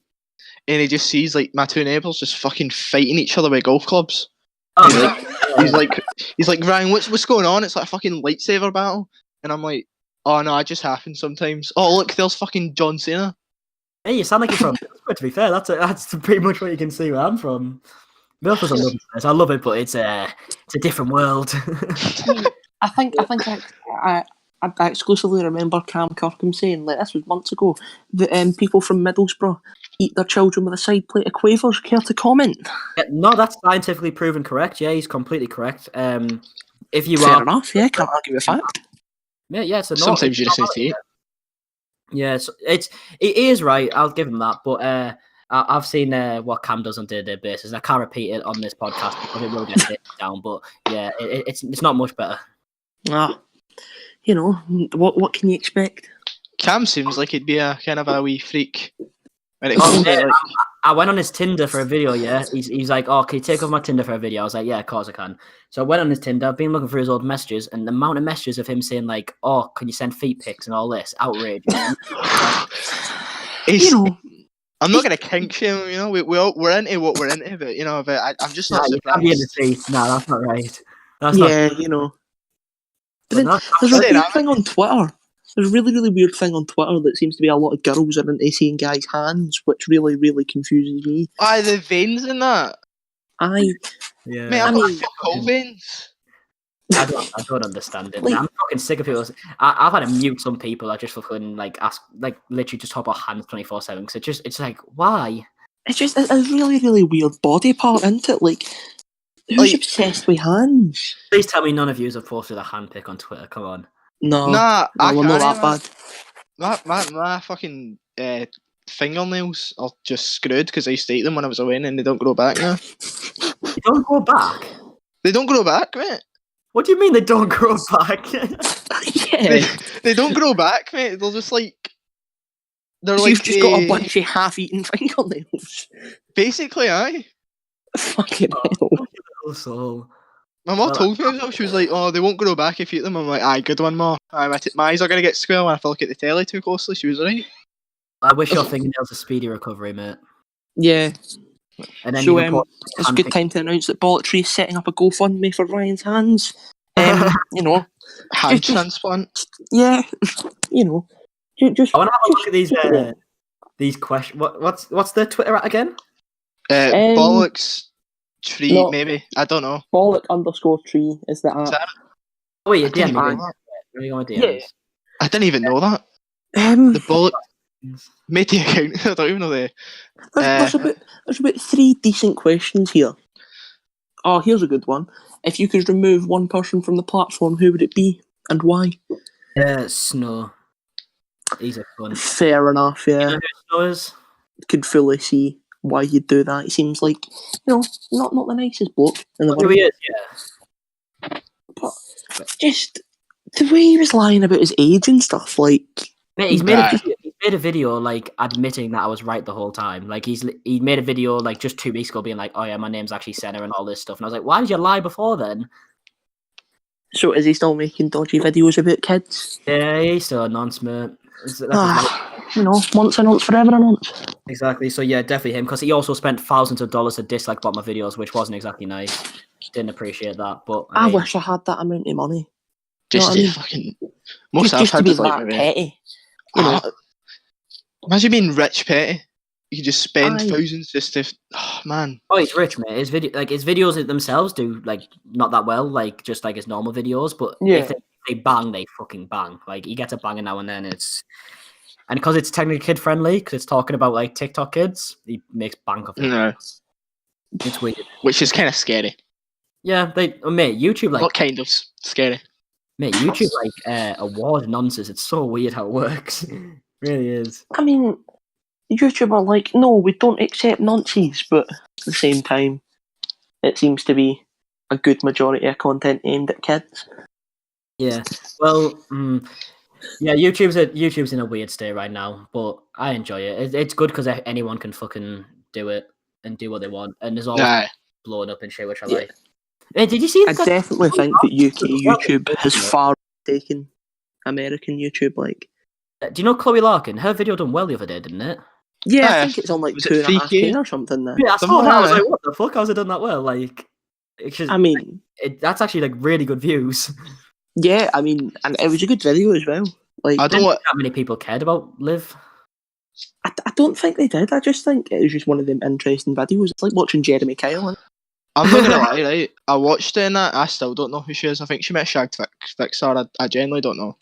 and he just sees like my two neighbours just fucking fighting each other with golf clubs. He's like Ryan, what's going on? It's like a fucking lightsaber battle, and I'm like, oh no, it just happens sometimes. Oh look, there's fucking John Cena. Hey, you sound like you're from Middlesbrough, to be fair. That's pretty much what you can see where I'm from. Middlesbrough's a lovely place. I love it, but it's a different world. I think I exclusively remember Cam Kirkham saying, like, this was months ago, that people from Middlesbrough eat their children with a side plate of quavers. Care to comment? No, that's scientifically proven correct. Yeah, he's completely correct. If you Fair enough, yeah, can't argue with that. Yeah, so sometimes you just need to eat. Yeah, so it is right. I'll give him that, but I've seen what Cam does on a day-to-day basis. I can't repeat it on this podcast because it will get taken down. But yeah, it's not much better. What can you expect? Cam seems like he'd be a kind of a wee freak. I went on his Tinder for a video. Yeah, he's like, "Oh, can you take off my Tinder for a video?" I was like, "Yeah, of course I can." So I went on his Tinder. I've been looking through his old messages, and the amount of messages of him saying like, "Oh, can you send feet pics and all this?" Outrageous. I'm not gonna kink shame him. We're into what we're into, but I'm just not surprised. You can't be in the teeth. No, that's not right. That's not. But then, there's a weird thing on Twitter. There's a really, really weird thing on Twitter that seems to be a lot of girls are into seeing guys' hands, which really, really confuses me. Aye, the veins in that. Aye. Yeah. Mate, I've got fuck veins. I don't understand it. I'm fucking sick of people. I've had to mute some people that just fucking ask, literally just talk about hands 24/7 because it's like, why? It's just a really, really weird body part, isn't it? Like, who's obsessed with hands? Please tell me none of you have posted a hand pic on Twitter. Come on. No, nah, we're not that bad. My fucking fingernails are just screwed because I used to eat them when I was away and they don't grow back now. They don't grow back? They don't grow back, mate. What do you mean they don't grow back? Yeah. They don't grow back, mate. They're just like... You've just got a bunch of half-eaten fingernails. Basically, aye. Fucking hell. So... My mum told me that. She was like, oh, they won't grow back if you eat them. I'm like, aye, good one, Ma. My eyes are going to get square when I look at the telly too closely. She was right. I wish your fingernails a speedy recovery, mate. Yeah. And then so, it's a good time to announce that Bollock is setting up a GoFundMe for Ryan's hands. Hand transplant. Yeah. Just. I want to have a look at these questions. What's the Twitter at again? Bollox Tree, No. maybe. I don't know. Bollock_tree is the app. Is that Oh, wait, I didn't DM me. even know that. Yeah. I didn't even know that. The Bollock made the account. I don't even know the. There's about 3 decent questions here. Oh, here's a good one. If you could remove one person from the platform, who would it be and why? Snow. He's a fun. Fair enough, yeah. You know who Snow is? Could fully see why you'd do that. He seems like, not the nicest bloke in the world. He is, yeah. But just the way he was lying about his age and stuff, like... Mate, he's made a video like admitting that I was right the whole time. Like he made a video like just 2 weeks ago being like, oh yeah, my name's actually Senna and all this stuff. And I was like, why did you lie before then? So is he still making dodgy videos about kids? Yeah, he's still a nonce, mate. Once a nonce, forever a nonce. Exactly. So yeah, definitely him, because he also spent thousands of dollars to dislike about my videos, which wasn't exactly nice. Didn't appreciate that, but I wish I had that amount of money. Just to fucking just to be that petty. Imagine being rich petty. You could just spend thousands just to. Oh man. Oh, he's rich, mate. His videos themselves do like not that well, like just like his normal videos. But if they bang, they fucking bang. Like he gets a banger now and then. And because it's technically kid friendly, because it's talking about like TikTok kids, he makes bank of it. No. It's weird. Which is kind of scary. Yeah, mate, YouTube like. What kind of scary? Mate, YouTube like award nonsense. It's so weird how it works. It really is. I mean, YouTube are like, no, we don't accept nonsense, but at the same time, it seems to be a good majority of content aimed at kids. Yeah, well, yeah, YouTube's in a weird state right now, but I enjoy it. It's good because anyone can fucking do it and do what they want, and there's always blowing up and shit, which I like. Hey, did you see? I definitely think that UK YouTube has far taken American YouTube. Like, do you know Chloe Larkin? Her video done well the other day, didn't it? Yeah, I think it's on like 2.5K or something there. Yeah, I saw that. I was like, what the fuck? How's it done that well? Like, I mean, that's actually like really good views. Yeah, I mean, and it was a good video as well. Like, I don't think that many people cared about Liv. I don't think they did. I just think it was just one of them interesting videos. It's like watching Jeremy Kyle. I'm not gonna lie, right? I watched it and I still don't know who she is. I think she met Shag Vixar. I genuinely don't know.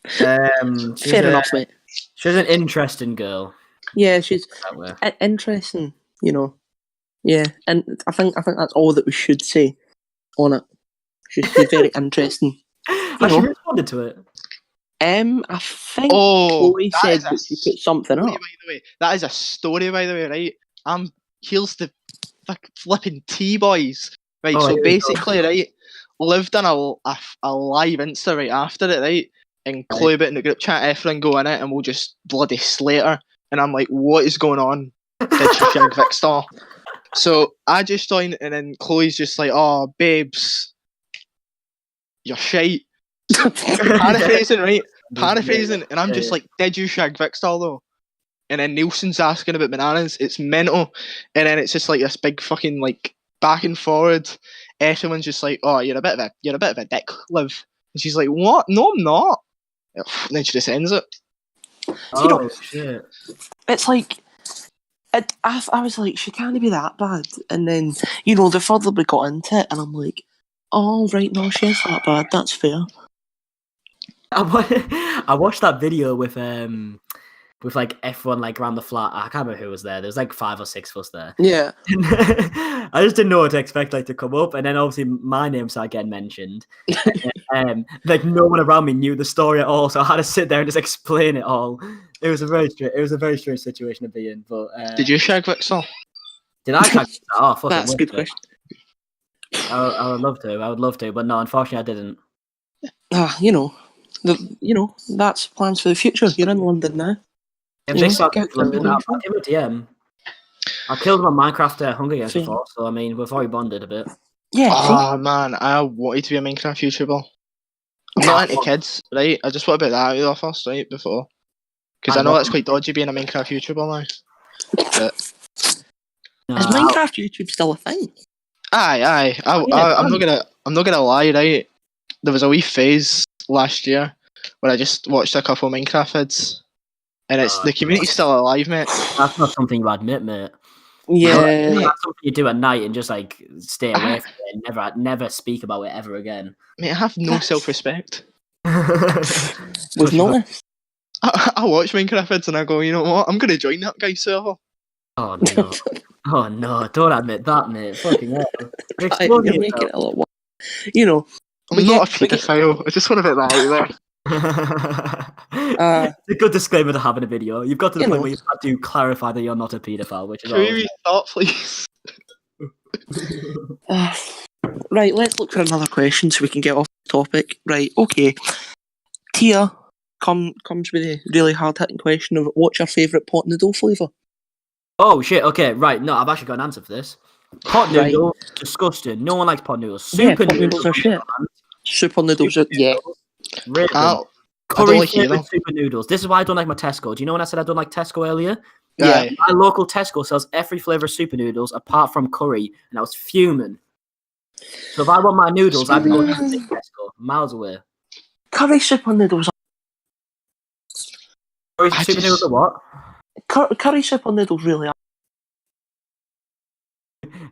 Fair enough, mate. She's an interesting girl. Yeah, she's interesting. You know, yeah, and I think that's all that we should say on it. She's very interesting. Has she responded to it? I think Chloe said that she put something up. By the way, that is a story, by the way, right? Here's the flipping T-boys, right? So basically, right, Liv done a live Insta right after it, right? And Chloe bit in the group chat, everyone go in it, and we'll just bloody slate her. And I'm like, what is going on? Did she shag Vixar? So I just joined, and then Chloe's just like, oh, babes, you're shite. Paraphrasing, right? Paraphrasing, and I'm just like, did you shag Vixar though? And then Nielsen's asking about bananas. It's mental. And then it's just like this big fucking like back and forward. Everyone's just like, oh, you're a bit of a dick, Liv. And she's like, what? No, I'm not. And then she just ends it. Oh, shit. It's like, I was like, she can't be that bad. And then, the further we got into it, and I'm like, oh, right, no, she is that bad. That's fair. I watched that video with like everyone like around the flat. I can't remember who was there. There was like 5 or 6 of us there. Yeah. I just didn't know what to expect like to come up, and then obviously my name started getting mentioned. Like no one around me knew the story at all, so I had to sit there and just explain it all. It was a very strange situation to be in. But did you shag Vixar? Did I shag? Oh, fuck! That's a good question. I would love to, but no, unfortunately, I didn't. That's plans for the future. You're in London now. If they start London, I'll give it a DM. I killed my Minecraft Hunger Games before, so I mean, we've already bonded a bit. Yeah. Oh man, I wanted to be a Minecraft YouTuber. I'm not into kids, right? I just want a bit of that out of first, right? Before, because I know that's quite dodgy being a Minecraft YouTuber now. But... Is Minecraft YouTube still a thing? Aye. I'm not gonna lie, right? There was a wee phase last year where I just watched a couple of Minecraft vids, and it's the community's still alive, mate. That's not something you admit, mate. Yeah. That's something you do at night and just like stay away from it and never speak about it ever again. Mate, I have no self-respect. We've noticed. I watch Minecraft and I go, you know what? I'm gonna join that guy's server. Oh no! Oh no! Don't admit that, mate. Fucking hell! You're making it a lot worse. You know, I'm not a paedophile. I just want to put that out there. It's a good disclaimer to have in a video. You've got to the point where you have to clarify that you're not a paedophile, which is. Can we restart, please? Right, let's look for another question so we can get off the topic. Right, okay. Tia comes with a really hard-hitting question of what's your favourite pot noodle flavour? Oh shit! Okay, right. No, I've actually got an answer for this. Pot noodles, disgusting. No one likes pot noodles. Super noodles are shit. Super noodles are really. Curry flavored super noodles. This is why I don't like my Tesco. Do you know when I said I don't like Tesco earlier? Yeah. My local Tesco sells every flavour of super noodles apart from curry, and I was fuming. So if I want my noodles, I'd be going to Tesco, miles away. Curry super noodles. Super noodles are what? Curry super noodles really are.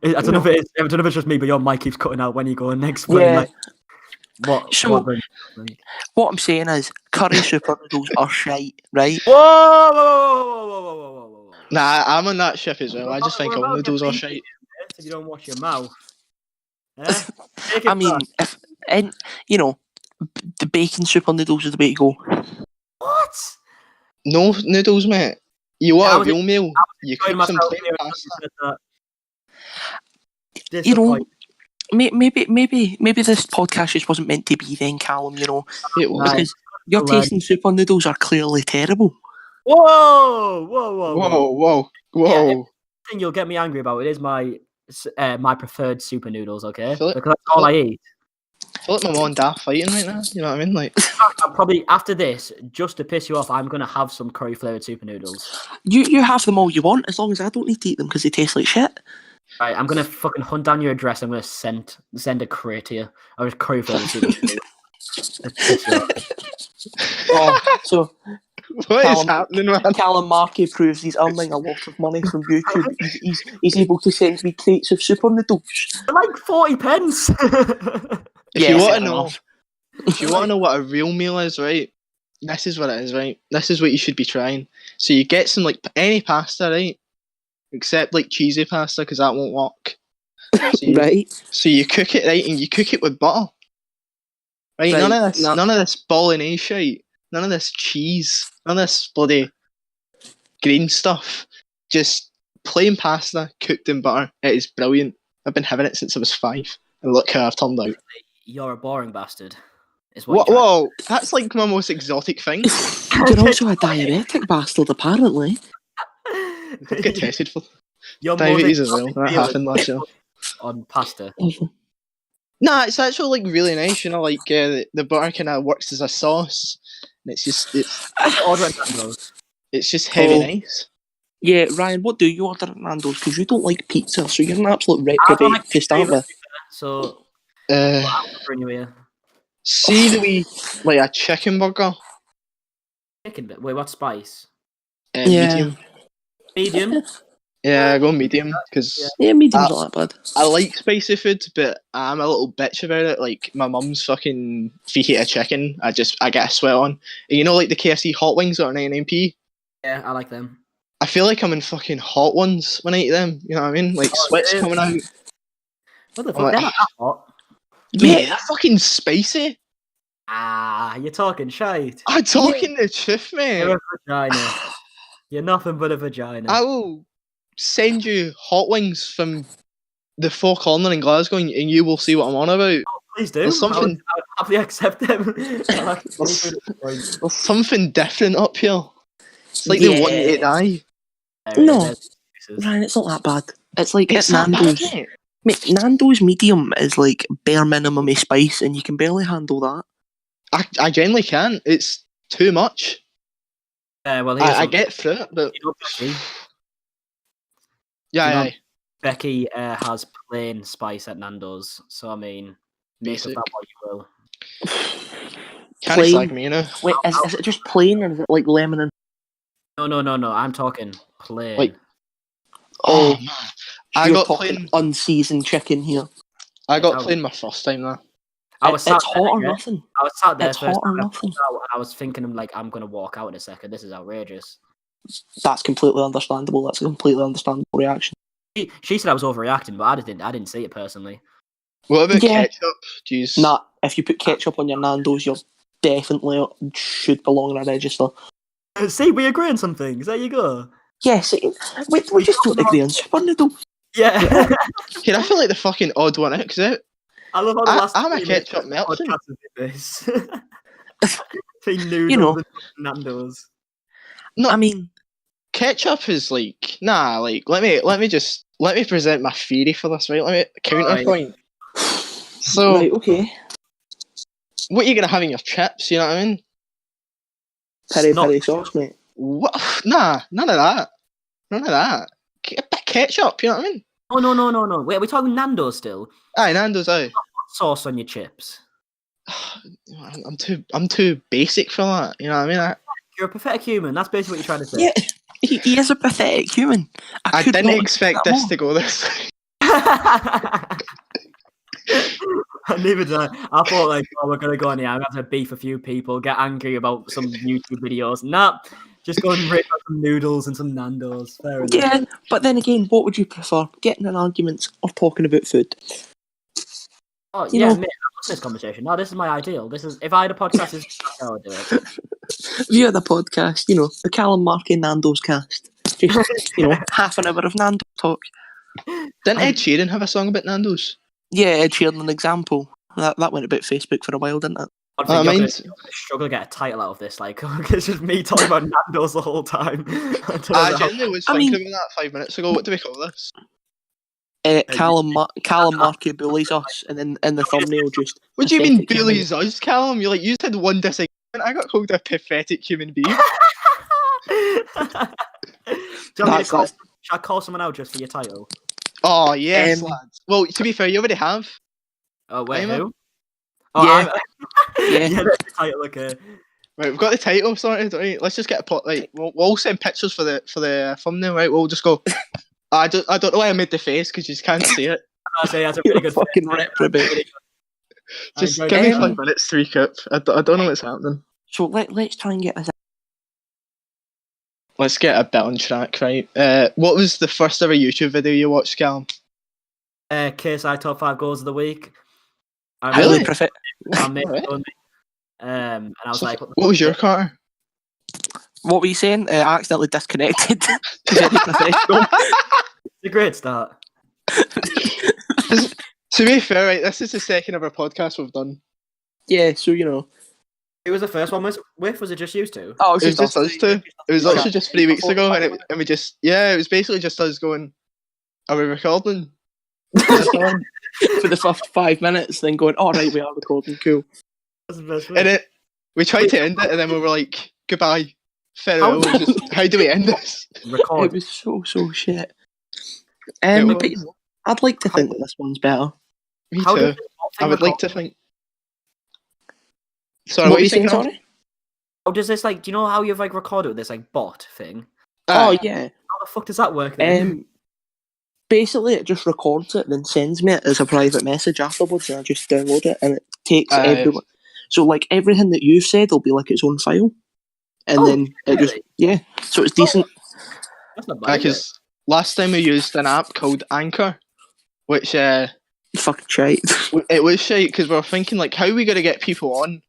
I don't know if it's just me, but your mic keeps cutting out when you go next. Yeah. What I'm saying is, curry super noodles are shite, right? Whoa! Nah, I'm on that ship as well. I just think all noodles are shite. If you don't wash your mouth. I mean, the bacon super noodles is the way to go. What? No noodles, mate. You want a real meal? You cook some plain pasta. You know, maybe this podcast just wasn't meant to be then, Callum. You know, because your taste in super noodles are clearly terrible. Whoa! Yeah, the thing you'll get me angry about it is my preferred super noodles. Okay, because that's all I eat. I feel like my mom and dad fighting right now. You know what I mean? Like, I'm probably after this, just to piss you off, I'm gonna have some curry flavored super noodles. You have them all you want, as long as I don't need to eat them because they taste like shit. Right, I'm gonna fucking hunt down your address. I'm gonna send a crate to you. I was curry flavored super noodles. So what is happening, man? Callum Markie proves he's earning a lot of money from YouTube. He's able to send me crates of super noodles. They're like 40 pence. If you want to know what a real meal is, right? This is what it is, right? This is what you should be trying. So you get some like any pasta, right? Except like cheesy pasta, because that won't work. So you cook it right, and you cook it with butter. Right? None of this bolognese shit. None of this cheese. None of this bloody green stuff. Just plain pasta cooked in butter. It is brilliant. I've been having it since I was 5, and look how I've turned out. You're a boring bastard. Whoa, that's like my most exotic thing. You're also a diabetic bastard, apparently. Don't get tested for diabetes as well. That happened last year. On pasta. Nah, it's actually like really nice. You know, like the butter kind of works as a sauce, and it's just it's just heavy nice. Yeah, Ryan, what do you order at Nando's? Because you don't like pizza, so you're an absolute reprobate to start with. So, see the wee like a chicken burger. Chicken? Wait, what spice? Medium. Medium. Yeah, I go medium because medium's not that bad. I like spicy food, but I'm a little bitch about it. Like my mum's fucking fajita chicken, I get a sweat on. And you know, like the KFC hot wings that are 99p. Yeah, I like them. I feel like I'm in fucking hot ones when I eat them. You know what I mean? Like sweat's coming out. What the fuck? They're not that hot. Mate, they're fucking spicy. You're talking shite. I'm talking the truth, mate. You're a vagina. You're nothing but a vagina. I will send you hot wings from the Four Corner in Glasgow, and you will see what I'm on about. Oh, please do. There's something. I'll happily accept them. There's something different up here. It's like they want you to die. No, Ryan, it's not that bad. It's like it's Nando's. Bad, mate, Nando's medium is like bare minimum of spice, and you can barely handle that. I generally can't. It's too much. Well, I get through it, but Becky has plain spice at Nando's, so I mean, make of that what you will. Can't slag me, you know. Wait, is it just plain, or is it like lemon and? No. I'm talking plain. Like, Oh man, I got talking unseasoned chicken here. I got playing my first time there. It's hot or nothing. I was sat there. It's hot or nothing. I was thinking, I'm gonna walk out in a second. This is outrageous. That's completely understandable. That's a completely understandable reaction. She said I was overreacting, but I didn't see it personally. What about ketchup? Jeez. Nah, if you put ketchup on your Nando's, you definitely should belong in a register. See, we agree on some things. There you go. Yes, we just don't agree on Super Noodle. Yeah. Here, I feel like the fucking odd one out, because I love how the last I'm a ketchup melting. This. Noodles and Nando's. No, I mean, ketchup is like let me present my theory for this, right? Let me counterpoint. So, right, okay. What are you gonna have in your chips? You know what I mean? Peri sauce, mate. What? Nah, none of that. None of that. A bit of ketchup. You know what I mean? Oh no. Wait, are we talking Nando's still? Aye, Nando's. Aye. Sauce on your chips. I'm too basic for that. You know what I mean? You're a pathetic human. That's basically what you're trying to say. Yeah, he is a pathetic human. I didn't expect this to go this way. Neither did I. I thought we're gonna go on here. I'm gonna have to beef a few people, get angry about some YouTube videos. Nah, just go and rip up some noodles and some Nando's. Fair enough. Yeah, but then again, what would you prefer? Getting in arguments or talking about food? Oh, mate, I'm loving this conversation. No, this is my ideal. This is if I had a podcast, this is how I would do it. View of the podcast, the Callum Markie Nando's cast. Just, half an hour of Nando's talk. Didn't Ed Sheeran have a song about Nando's? Yeah, Ed Sheeran, an example. That went about Facebook for a while, didn't it? You're going to struggle to get a title out of this, it's just me talking about Nando's the whole time. I genuinely was thinking about that 5 minutes ago. What do we call this? Callum Markie bullies us, and then in the thumbnail just... What do you mean bullies us, Callum? You said one disagreement. I got called a pathetic human being. Should I call someone out just for your title? Oh, yes, lads. Well, to be fair, you already have. Oh, wait, who? Oh, yeah. That's the title, okay. Right, we've got the title sorted, right? Let's just get a pot. Like, we'll all send pictures for the thumbnail, right? We'll just go. I don't know why I made the face because you just can't see it. I say that's a really good fucking reprobate. Just give me 5 minutes to recap. I don't know what's happening. So let's try and get this. Let's get a bit on track, right? What was the first ever YouTube video you watched, Callum? KSI top 5 goals of the week. Really? And I was like, what was your car? What were you saying? I accidentally disconnected. Very professional. It's a great start. To be fair, right, this is the second ever podcast we've done. Yeah, so Who was the first one with? Was it just used to? Oh, it was just us two. It was actually just 3 weeks ago, and we just it was basically just us going, "Are we recording?" For the first 5 minutes, then going, "All right, we are recording, cool." That's the best And we tried to end it, and then we were like, "Goodbye, farewell." How do we end this? Record. It was so shit. But I'd like to think that this one's better. Me too. I would like to think. Sorry, what are you saying? Sorry. How does this do you know how you've recorded with this bot thing? Oh yeah. How the fuck does that work then? Basically, it just records it, then sends me it as a private message afterwards, and I just download it, and it takes everyone. So everything that you've said will be its own file, and then it really? So it's decent. That's not bad. Because last time we used an app called Anchor, which fucking shite. It was shite because we were thinking how are we gonna get people on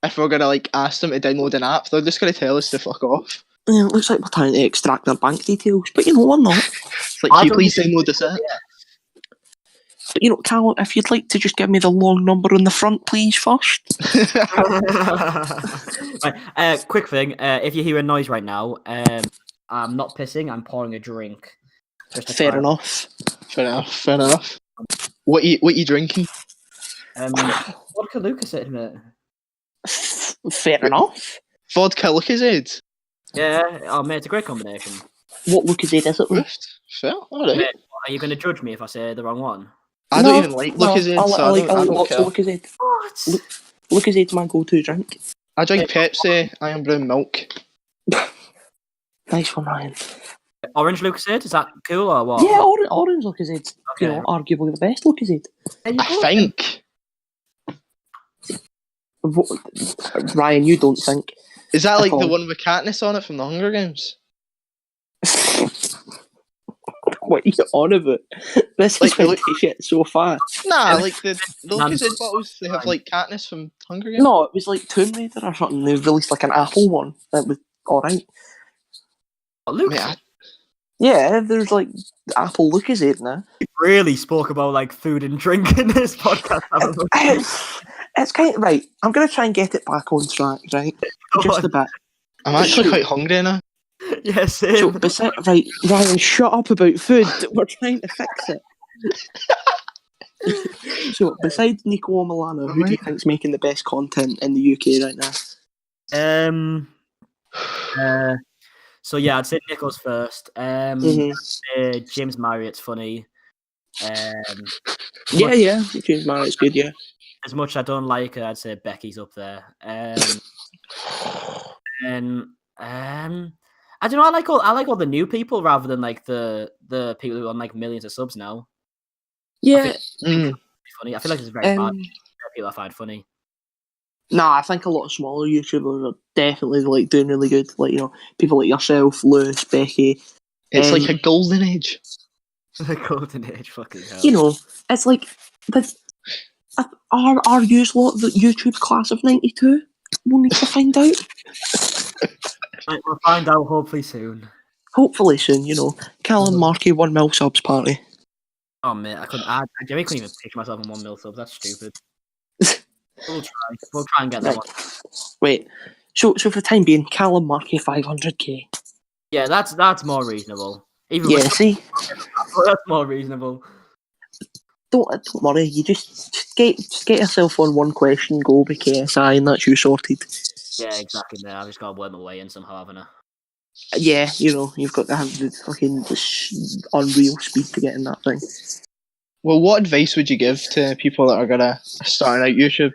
if we're gonna ask them to download an app? They're just gonna tell us to fuck off. Yeah, it looks like we're trying to extract their bank details, but we're not. It's can you please download this app? But, Callum, if you'd like to just give me the long number on the front, please, first. Right, quick thing, if you hear a noise right now, I'm not pissing, I'm pouring a drink. Fair enough. What you drinking? Vodka Lucozade, mate. Fair enough. Vodka Lucozade? Yeah, mate, it's a great combination. What Lucozade is it? Fair, alright. Mate, are you going to judge me if I say the wrong one? I don't even like Lucozade, I like lots of Lucozade. What? Lucozade's my go-to drink. I drink Pepsi, Iron Brown milk. Nice one, Ryan. Orange Lucozade, is that cool or what? Yeah, orange Lucozade. Okay. You know, arguably the best Lucozade. I think. Ryan, you don't think? Is that like the one with Katniss on it from the Hunger Games? What are you on about? This is like shit so far. Nah, like the Lucozade bottles, they have like Katniss from Hunger Games. No, it was like Tomb Raider or something. They released like an apple one that was alright. Yeah, there's like apple Lucozade now. We really spoke about like food and drink in this podcast. It's kind of right. I'm gonna try and get it back on track, right? Just a bit. I'm actually quite hungry now. Yeah, same. So, right, Ryan, shut up about food. We're trying to fix it. So, besides Nico or Milano, who do you think's making the best content in the UK right now? So yeah, I'd say Nico's first. James Marriott's funny. Yeah, James Marriott's good. Yeah. As much as I don't like her, I'd say Becky's up there. I don't know. I like all the new people rather than like the people who are on like millions of subs now. Yeah, funny. I feel like it's very bad. People I find funny. Nah, I think a lot of smaller YouTubers are definitely like doing really good. Like, you know, people like yourself, Lewis, Becky. It's like a golden age. The golden age, fucking hell. You know, it's like are you lot the YouTube class of '92? We'll need to find out. We'll find out hopefully soon. Hopefully soon, you know. Callum Markie 1 mil subs party. Oh man, I couldn't even picture myself in 1 mil subs. That's stupid. We'll try and get that one. Wait, so for the time being, Callum Markie 500k. Yeah, that's more reasonable. See, that's more reasonable. Don't worry. You just get yourself on one question goal with KSI, and that's you sorted. Yeah, exactly. Man, I've just got to work my way in somehow, haven't I? Yeah, you know, you've got to have the fucking unreal speed to get in that thing. Well, what advice would you give to people that are starting out YouTube?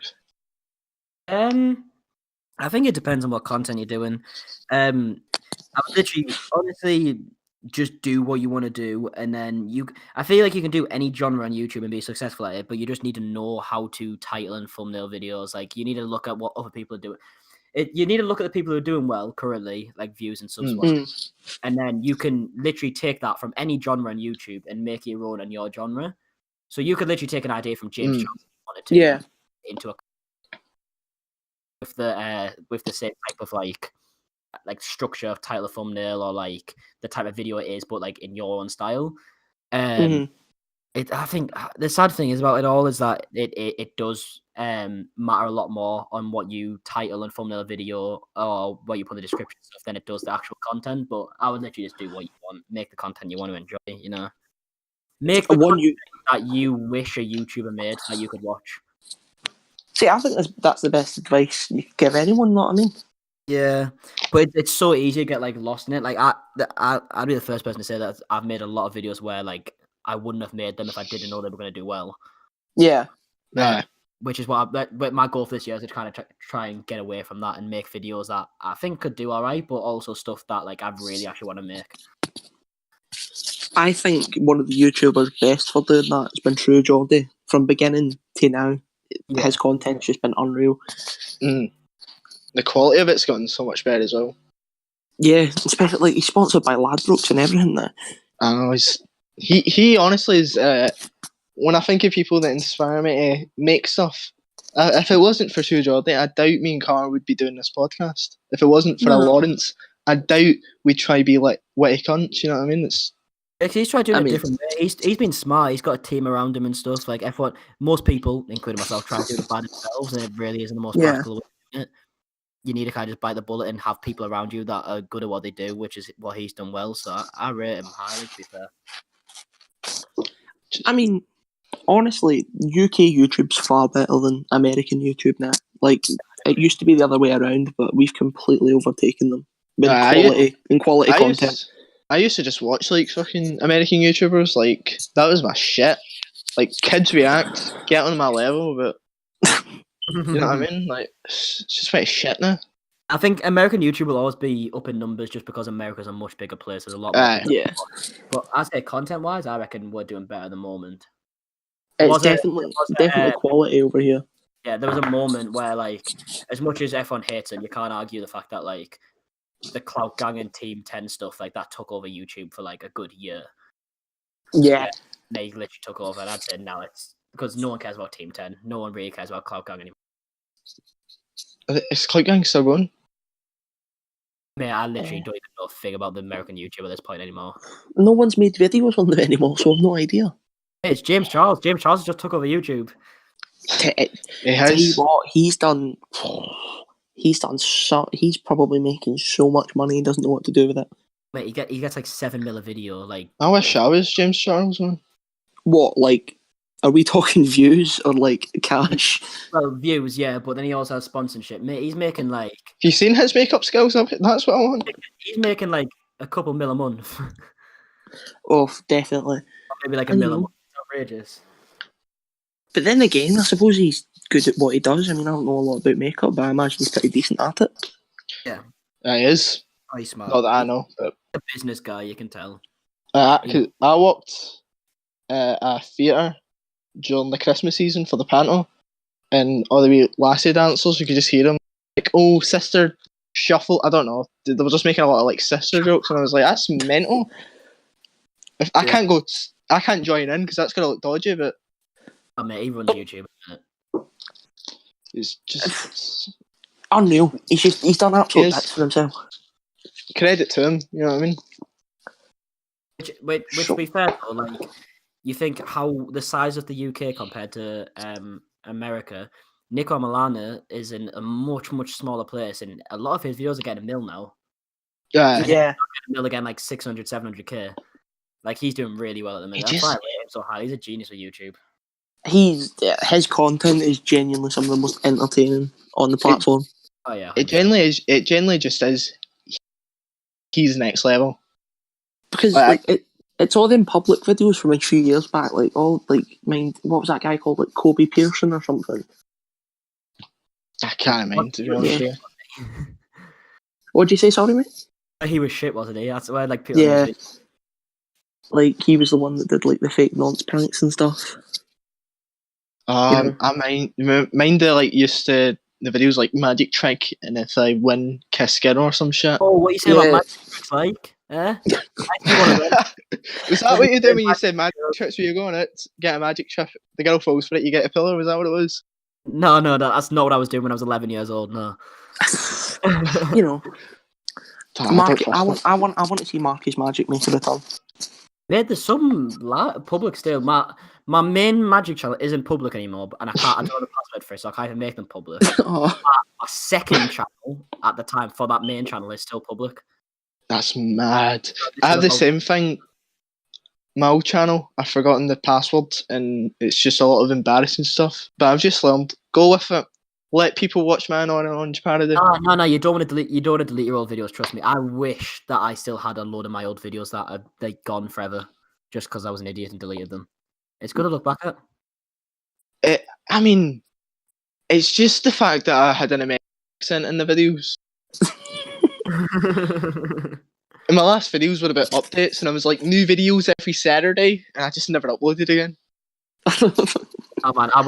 I think it depends on what content you're doing. I would literally, honestly, just do what you want to do, and then I feel like you can do any genre on YouTube and be successful at it, but you just need to know how to title and thumbnail videos. Like, you need to look at what other people are doing. You need to look at the people who are doing well currently, like views and subs, and then you can literally take that from any genre on YouTube and make it your own on your genre. So you could literally take an idea from James Johnson into with the same type of like structure of title, thumbnail, or like the type of video it is, but like in your own style. I think the sad thing is about it all is that it does matter a lot more on what you title and thumbnail a video or what you put in the description stuff than it does the actual content. But I would literally just do what you want, make the content you want to enjoy, you know. Make the content that you wish a YouTuber made that you could watch. See, I think that's the best advice you could give anyone, you know what I mean? Yeah, but it's so easy to get like lost in it. Like I'd be the first person to say that I've made a lot of videos where like I wouldn't have made them if I didn't know they were going to do well. Yeah. Which is what my goal for this year is to kind of try and get away from that and make videos that I think could do all right, but also stuff that like I really actually want to make. I think one of the YouTubers best for doing that has been True Geordie. From beginning to now, his content's just been unreal. The quality of it's gotten so much better as well. Yeah, especially like he's sponsored by Ladbrokes and everything there. I know, he honestly is. When I think of people that inspire me to make stuff, if it wasn't for True Geordie, I doubt me and Carl would be doing this podcast. If it wasn't for Lawrence, I doubt we'd try to be like witty cunts. You know what I mean? He's tried doing it different way. He's been smart. He's got a team around him and stuff. Like F1, most people, including myself, try to do it by themselves, and it really isn't the most practical way to do it. You need to kind of just bite the bullet and have people around you that are good at what they do, which is what he's done well. So I rate him highly, to be fair. I mean, honestly, UK YouTube's far better than American YouTube now. Like, it used to be the other way around, but we've completely overtaken them in quality content. I used to just watch like fucking American YouTubers. Like, that was my shit. Like, Kids React, get on my level, but you know what I mean? Like, it's just very shit now. I think American YouTube will always be up in numbers just because America's a much bigger place. There's a lot more people. Yeah. But I say content-wise, I reckon we're doing better at the moment. It's definitely quality over here. Yeah, there was a moment where, like, as much as everyone hates it, you can't argue the fact that, like, the Clout Gang and Team 10 stuff, like, that took over YouTube for, like, a good year. Yeah. They literally took over, and I'd say now it's because no one cares about Team 10. No one really cares about Clout Gang anymore. Is Clout Gang still going? Man, I literally don't even know a thing about the American YouTube at this point anymore. No one's made videos on them anymore, so I've no idea. Hey, it's James Charles. James Charles just took over YouTube. He has. Tell you what, he's probably making so much money he doesn't know what to do with it. Mate, he gets like 7 mil a video. Like, I wish I was James Charles, man. What, like, are we talking views or like cash? Well, views, yeah, but then he also has sponsorship. Mate, he's making like. Have you seen his makeup skills? That's what I want. He's making like a couple mil a month. Oh, definitely. Or maybe like a mil a month. It's outrageous. But then again, I suppose he's good at what he does. I mean, I don't know a lot about makeup, but I imagine he's pretty decent at it. Yeah. He is. Oh, he's smart. Not that I know, but a business guy, you can tell. I worked a theatre during the Christmas season for the Banter, and all the wee lassie dancers, you could just hear them like, "Oh, sister, shuffle." I don't know. They were just making a lot of like sister jokes, and I was like, "That's mental." If I can't join in because that's gonna look dodgy, but. Oh, mate, he runs YouTube, isn't it? It's just unreal. He's done absolute bits for himself. Credit to him, you know what I mean? Which to be fair though, like, you think how the size of the UK compared to America, Nico Milana is in a much, much smaller place, and a lot of his videos are getting a mil now. Yeah. A mil again, like 600, 700k. Like, he's doing really well at the minute. That's why I rate him so high. He's a genius with YouTube. His content is genuinely some of the most entertaining on the platform. Oh yeah, it genuinely just is. He's next level because it's all them public videos from a few years back, like all like what was that guy called, like Kobe Pearson or something? I can't mind, to be honest. Yeah. What'd you say? Sorry, mate. He was shit, wasn't he? That's why like people. Like he was the one that did like the fake nonce pranks and stuff. I mind the like used to the videos like magic trick, and if I win, kiss skin or some shit. Oh, what you say about magic tricks, like? Was that what you did when you said magic tricks? Where you going it? Get a magic trick. The girl falls for it. You get a pillow. Was that what it was? No, that's not what I was doing when I was 11 years old. No. You know, Mark, I want to see Markie's magic make a return. Yeah, there's some public still. My main magic channel isn't public anymore, and I don't have a password for it, so I can't even make them public. My second channel at the time for that main channel is still public. That's mad. I have the same thing. My old channel, I've forgotten the password, and it's just a lot of embarrassing stuff. But I've just learned, go with it. Let people watch my Orange Parody. No, you don't want to delete. You don't want to delete your old videos. Trust me. I wish that I still had a load of my old videos that are gone forever, just because I was an idiot and deleted them. It's good to look back at. I mean, it's just the fact that I had an American accent in the videos. And my last videos were about updates, and I was like, new videos every Saturday, and I just never uploaded again. Oh man, I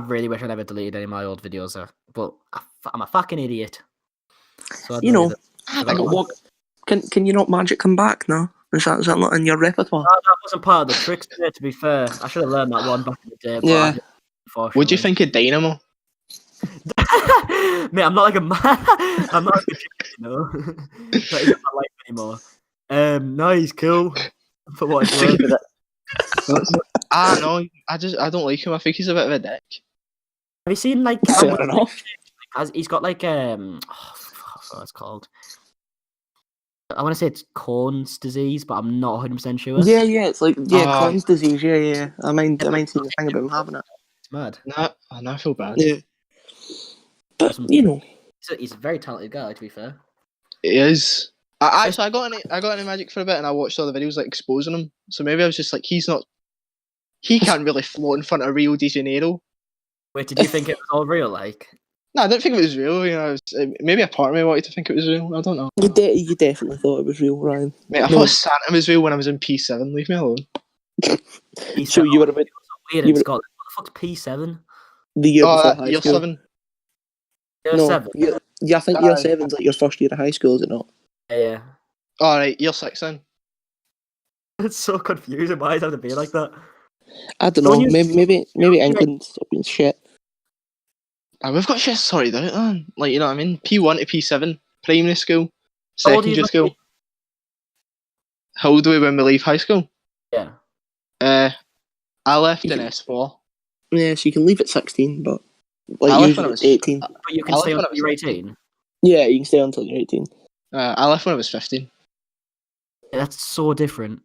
really wish I never deleted any of my old videos, but I'm a fucking idiot. So can you not magic come back now? Is that not in your repertoire? No, that wasn't part of the tricks today, to be fair. I should have learned that one back in the day. Yeah. What do you think of Dynamo? Mate, I'm not like a man. I'm not like a chick, you know. That isn't my life anymore. No, he's cool. For what it's worth. No, I don't like him. I think he's a bit of a dick. Have you seen like? Fair enough. He's got like what it's called. I want to say it's Crohn's disease, but I'm not 100% sure. Yeah, it's like Crohn's disease. Yeah. I mind seeing the thing about him having it. It's mad. No, I feel bad. Yeah, but you know, he's a very talented guy. To be fair, he is. I got into magic for a bit, and I watched all the videos like exposing him. So maybe I was just like, he can't really float in front of Rio de Janeiro. Wait, did you think it was all real? Like, No, I didn't think it was real. You know, maybe a part of me wanted to think it was real. I don't know. You definitely thought it was real, Ryan. Mate, I thought Santa was real when I was in P7. Leave me alone. So you were a bit weird in Scotland. What the fuck's P7? The year before high year school. 7. Year 7? I think year 7's like your first year of high school, is it not? Yeah. Alright, year 6 then. It's so confusing. Why does it have to be like that? I don't know. Maybe England stop being shit. We've got shit sorted out, man. Like, you know what I mean? P1 to P7, primary school, secondary school. How old are we when we leave high school? Yeah. I left in S4. Yeah, so you can leave at 16, but like I left usually when I was 18. But you can stay until you're 18? Yeah, you can stay until you're 18. I left when I was 15. Yeah, that's so different.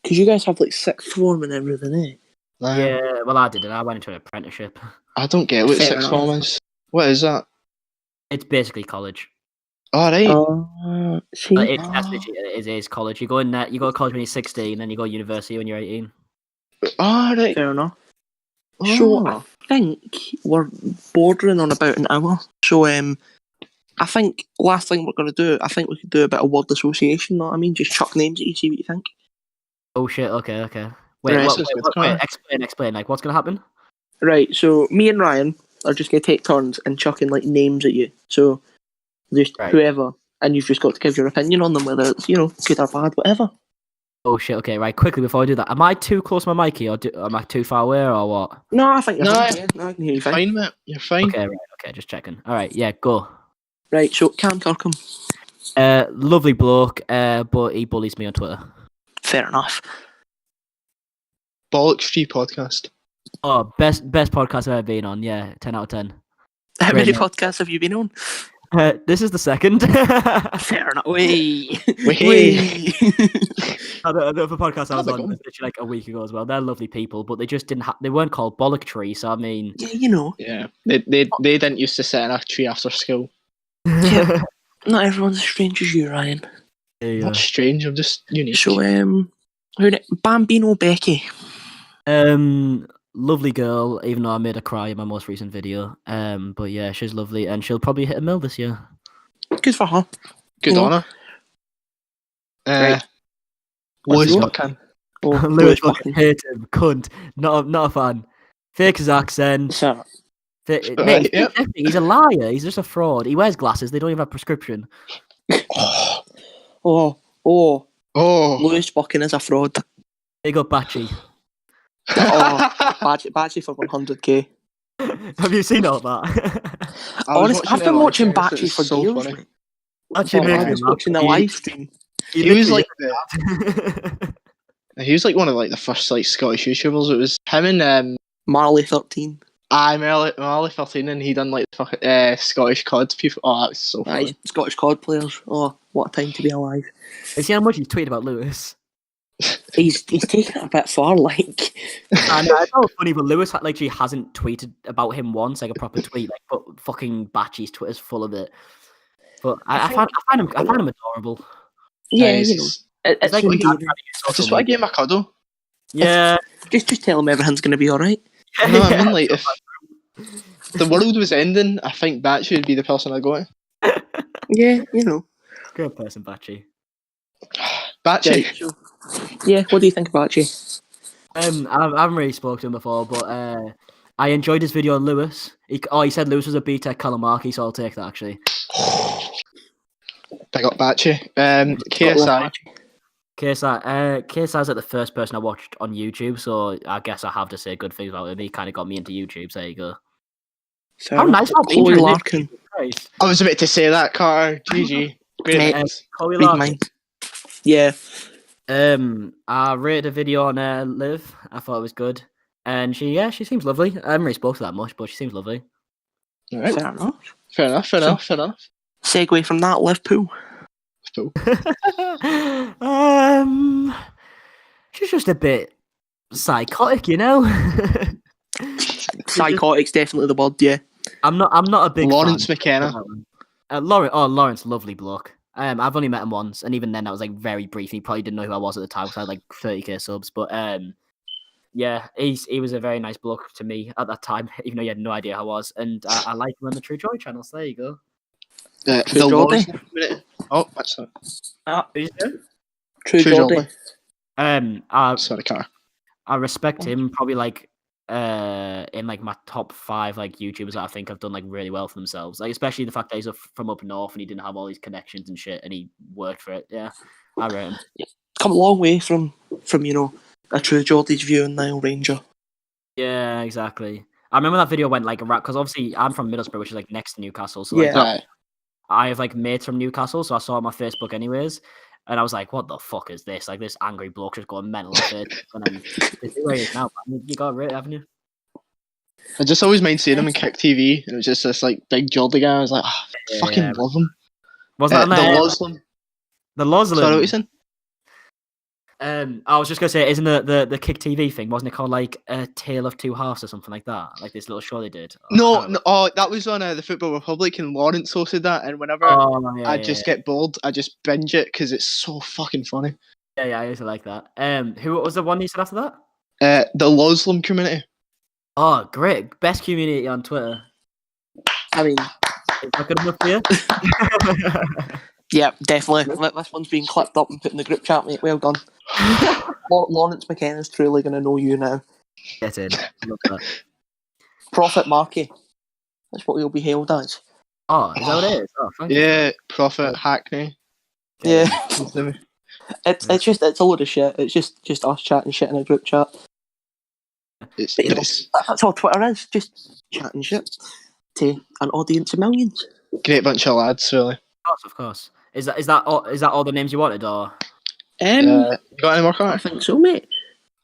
Because you guys have like sixth form and everything, eh? Yeah, well I didn't. I went into an apprenticeship. I don't get what sixth form is. What is that? It's basically college. Alright. It is college. You go in there, you go to college when you're 16, then you go to university when you're 18. Alright. Fair enough. So I think we're bordering on about an hour. So I think last thing we're gonna do, I think we could do a bit of word association. Know what I mean? Just chuck names at you, see what you think. Oh shit! Okay. Wait, explain. Like, what's gonna happen? Right. So me and Ryan are just gonna take turns and chucking like names at you. So just whoever, and you've just got to give your opinion on them, whether it's good or bad, whatever. Oh shit! Okay, right. Quickly before I do that, am I too close to my mic or am I too far away or what? No, I think you're fine. Yeah. No, I can hear you fine. Mate. You're fine. Okay, right. Okay, just checking. All right, yeah, go. Right. So Cam Kirkham. Lovely bloke. But he bullies me on Twitter. Fair enough. Bollox Free podcast. Oh, best podcast I've ever been on. Yeah, 10 out of 10. How many podcasts have you been on? This is the second. Fair enough. Wait. The podcast I was on was literally like a week ago as well. They're lovely people, but they just didn't. They weren't called Bollock Tree. So I mean, yeah, Yeah, they didn't used to sit in a tree after school. Yeah, not everyone's as strange as you, Ryan. Not strange. I'm just unique. So Bambino Becky. Lovely girl, even though I made her cry in my most recent video. But yeah, she's lovely, and she'll probably hit a mill this year. Good for her. Good on her. Lewis Buchan. Lewis Buchan, hate him, cunt. Not a fan. Fake his accent. He's a liar. He's just a fraud. He wears glasses. They don't even have prescription. Lewis Buchan is a fraud. Big up Batchy. Batchy for 100k. Have you seen all that? Honestly, I've been watching Batchy for years. Actually, I was watching the live stream. He was like he was like one of like the first like Scottish YouTubers. It was him and Marley 13. Marley 13, and he done like Scottish COD people. Oh, that was so funny. Scottish COD players. Oh, what a time to be alive. See how much he's tweeted about Lewis. He's taken it a bit far, like. I know, it's all funny, but Lewis actually hasn't tweeted about him once, like a proper tweet. Like, but fucking Batchy's Twitter's full of it. But I find him adorable. Yeah, it's like I just want to give him a cuddle. Yeah, just tell him everything's gonna be all right. I mean, like if the world was ending, I think Batchy would be the person I'd go to. Yeah, good person, Batchy. Batchy. Yeah, what do you think about Batchy? I haven't really spoken to him before, but I enjoyed his video on Lewis. He said Lewis was a BTEC Callum Markie, so I'll take that actually. Big up Batchy. KSI. KSI's like the first person I watched on YouTube, so I guess I have to say good things about him. He kind of got me into YouTube, so there you go. How nice of Chloe Larkin. I was about to say that, Carter. GG. Great. Chloe Larkin. Yeah. I rated a video on Liv. I thought it was good. And she seems lovely. I haven't really spoken to that much, but she seems lovely. All right. Fair enough. Segue from that, Liverpool. She's just a bit psychotic, Psychotic's definitely the word, yeah. I'm not a big Lawrence fan. McKenna. Lawrence, lovely bloke. I've only met him once, and even then that was like very brief. He probably didn't know who I was at the time because I had like 30k subs. But Yeah, he was a very nice bloke to me at that time, even though he had no idea who I was, and I like him on the True Joy channel. So there you go. The Lord's minute. Oh, that's not. True Geordie. Sorry, Car. I respect him. Probably like in like my top 5 like YouTubers that I think have done like really well for themselves. Like especially the fact that he's from up north and he didn't have all these connections and shit, and he worked for it. Yeah, I rate him. Come a long way from a True Geordie's view and Nile Ranger. Yeah, exactly. I remember that video went like because obviously I'm from Middlesbrough, which is like next to Newcastle. So like I have like mates from Newcastle, so I saw it on my Facebook anyways. And I was like, what the fuck is this? Like, this angry bloke just going mental with it. And then, this is where he is now. You got it, haven't you? I just always mind seeing him in Kick TV. And it was just this, like, big Geordie guy. I was like, fucking love him. Wasn't that the Loslem? The Loslem? Sorry, what you saying? I was just going to say, isn't the Kick TV thing, wasn't it called, like, A Tale of Two Halves or something like that? Like, this little show they did. No, that was on the Football Republic, and Lawrence hosted that, and whenever I just get bored, I just binge it, because it's so fucking funny. Yeah, I used to like that. Who was the one you said after that? The Loslem community. Oh, great. Best community on Twitter. I mean... Is that good enough for you? Yeah, definitely. This one's being clipped up and put in the group chat, mate. Well done. Lawrence McKenna's truly going to know you now. Get in. Love that. Prophet Markie. That's what he'll be hailed as. Oh, is that what it is? Oh, thank you. Prophet Hackney. Yeah. It's a load of shit. It's just us chatting shit in a group chat. That's all Twitter is. Just chatting shit to an audience of millions. Great bunch of lads, really. Of course. Is that all the names you wanted, or? You got any more cards? I think so, mate.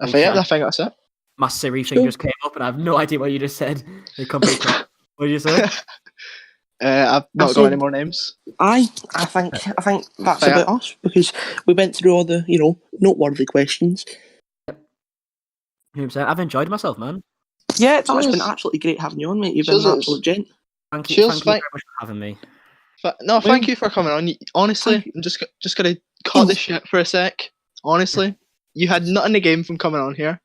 I think that's it. My Siri thing just came up, and I have no idea what you just said. What did you say? I've not got any more names. I think that's about us, because we went through all the noteworthy questions. 100%. I've enjoyed myself, man. Yeah, it's been absolutely great having you on, mate. You've been an absolute gent. Thank you very much for having me. Thank you for coming on. Honestly, I'm just gonna cut this shit for a sec. Honestly, you had nothing to gain from coming on here.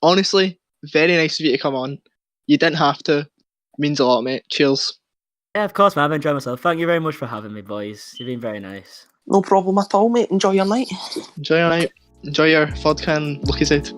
Honestly, very nice of you to come on. You didn't have to. Means a lot, mate. Cheers. Yeah, of course, man. I've enjoyed myself. Thank you very much for having me, boys. You've been very nice. No problem at all, mate. Enjoy your night. Enjoy your vodka and lucky side.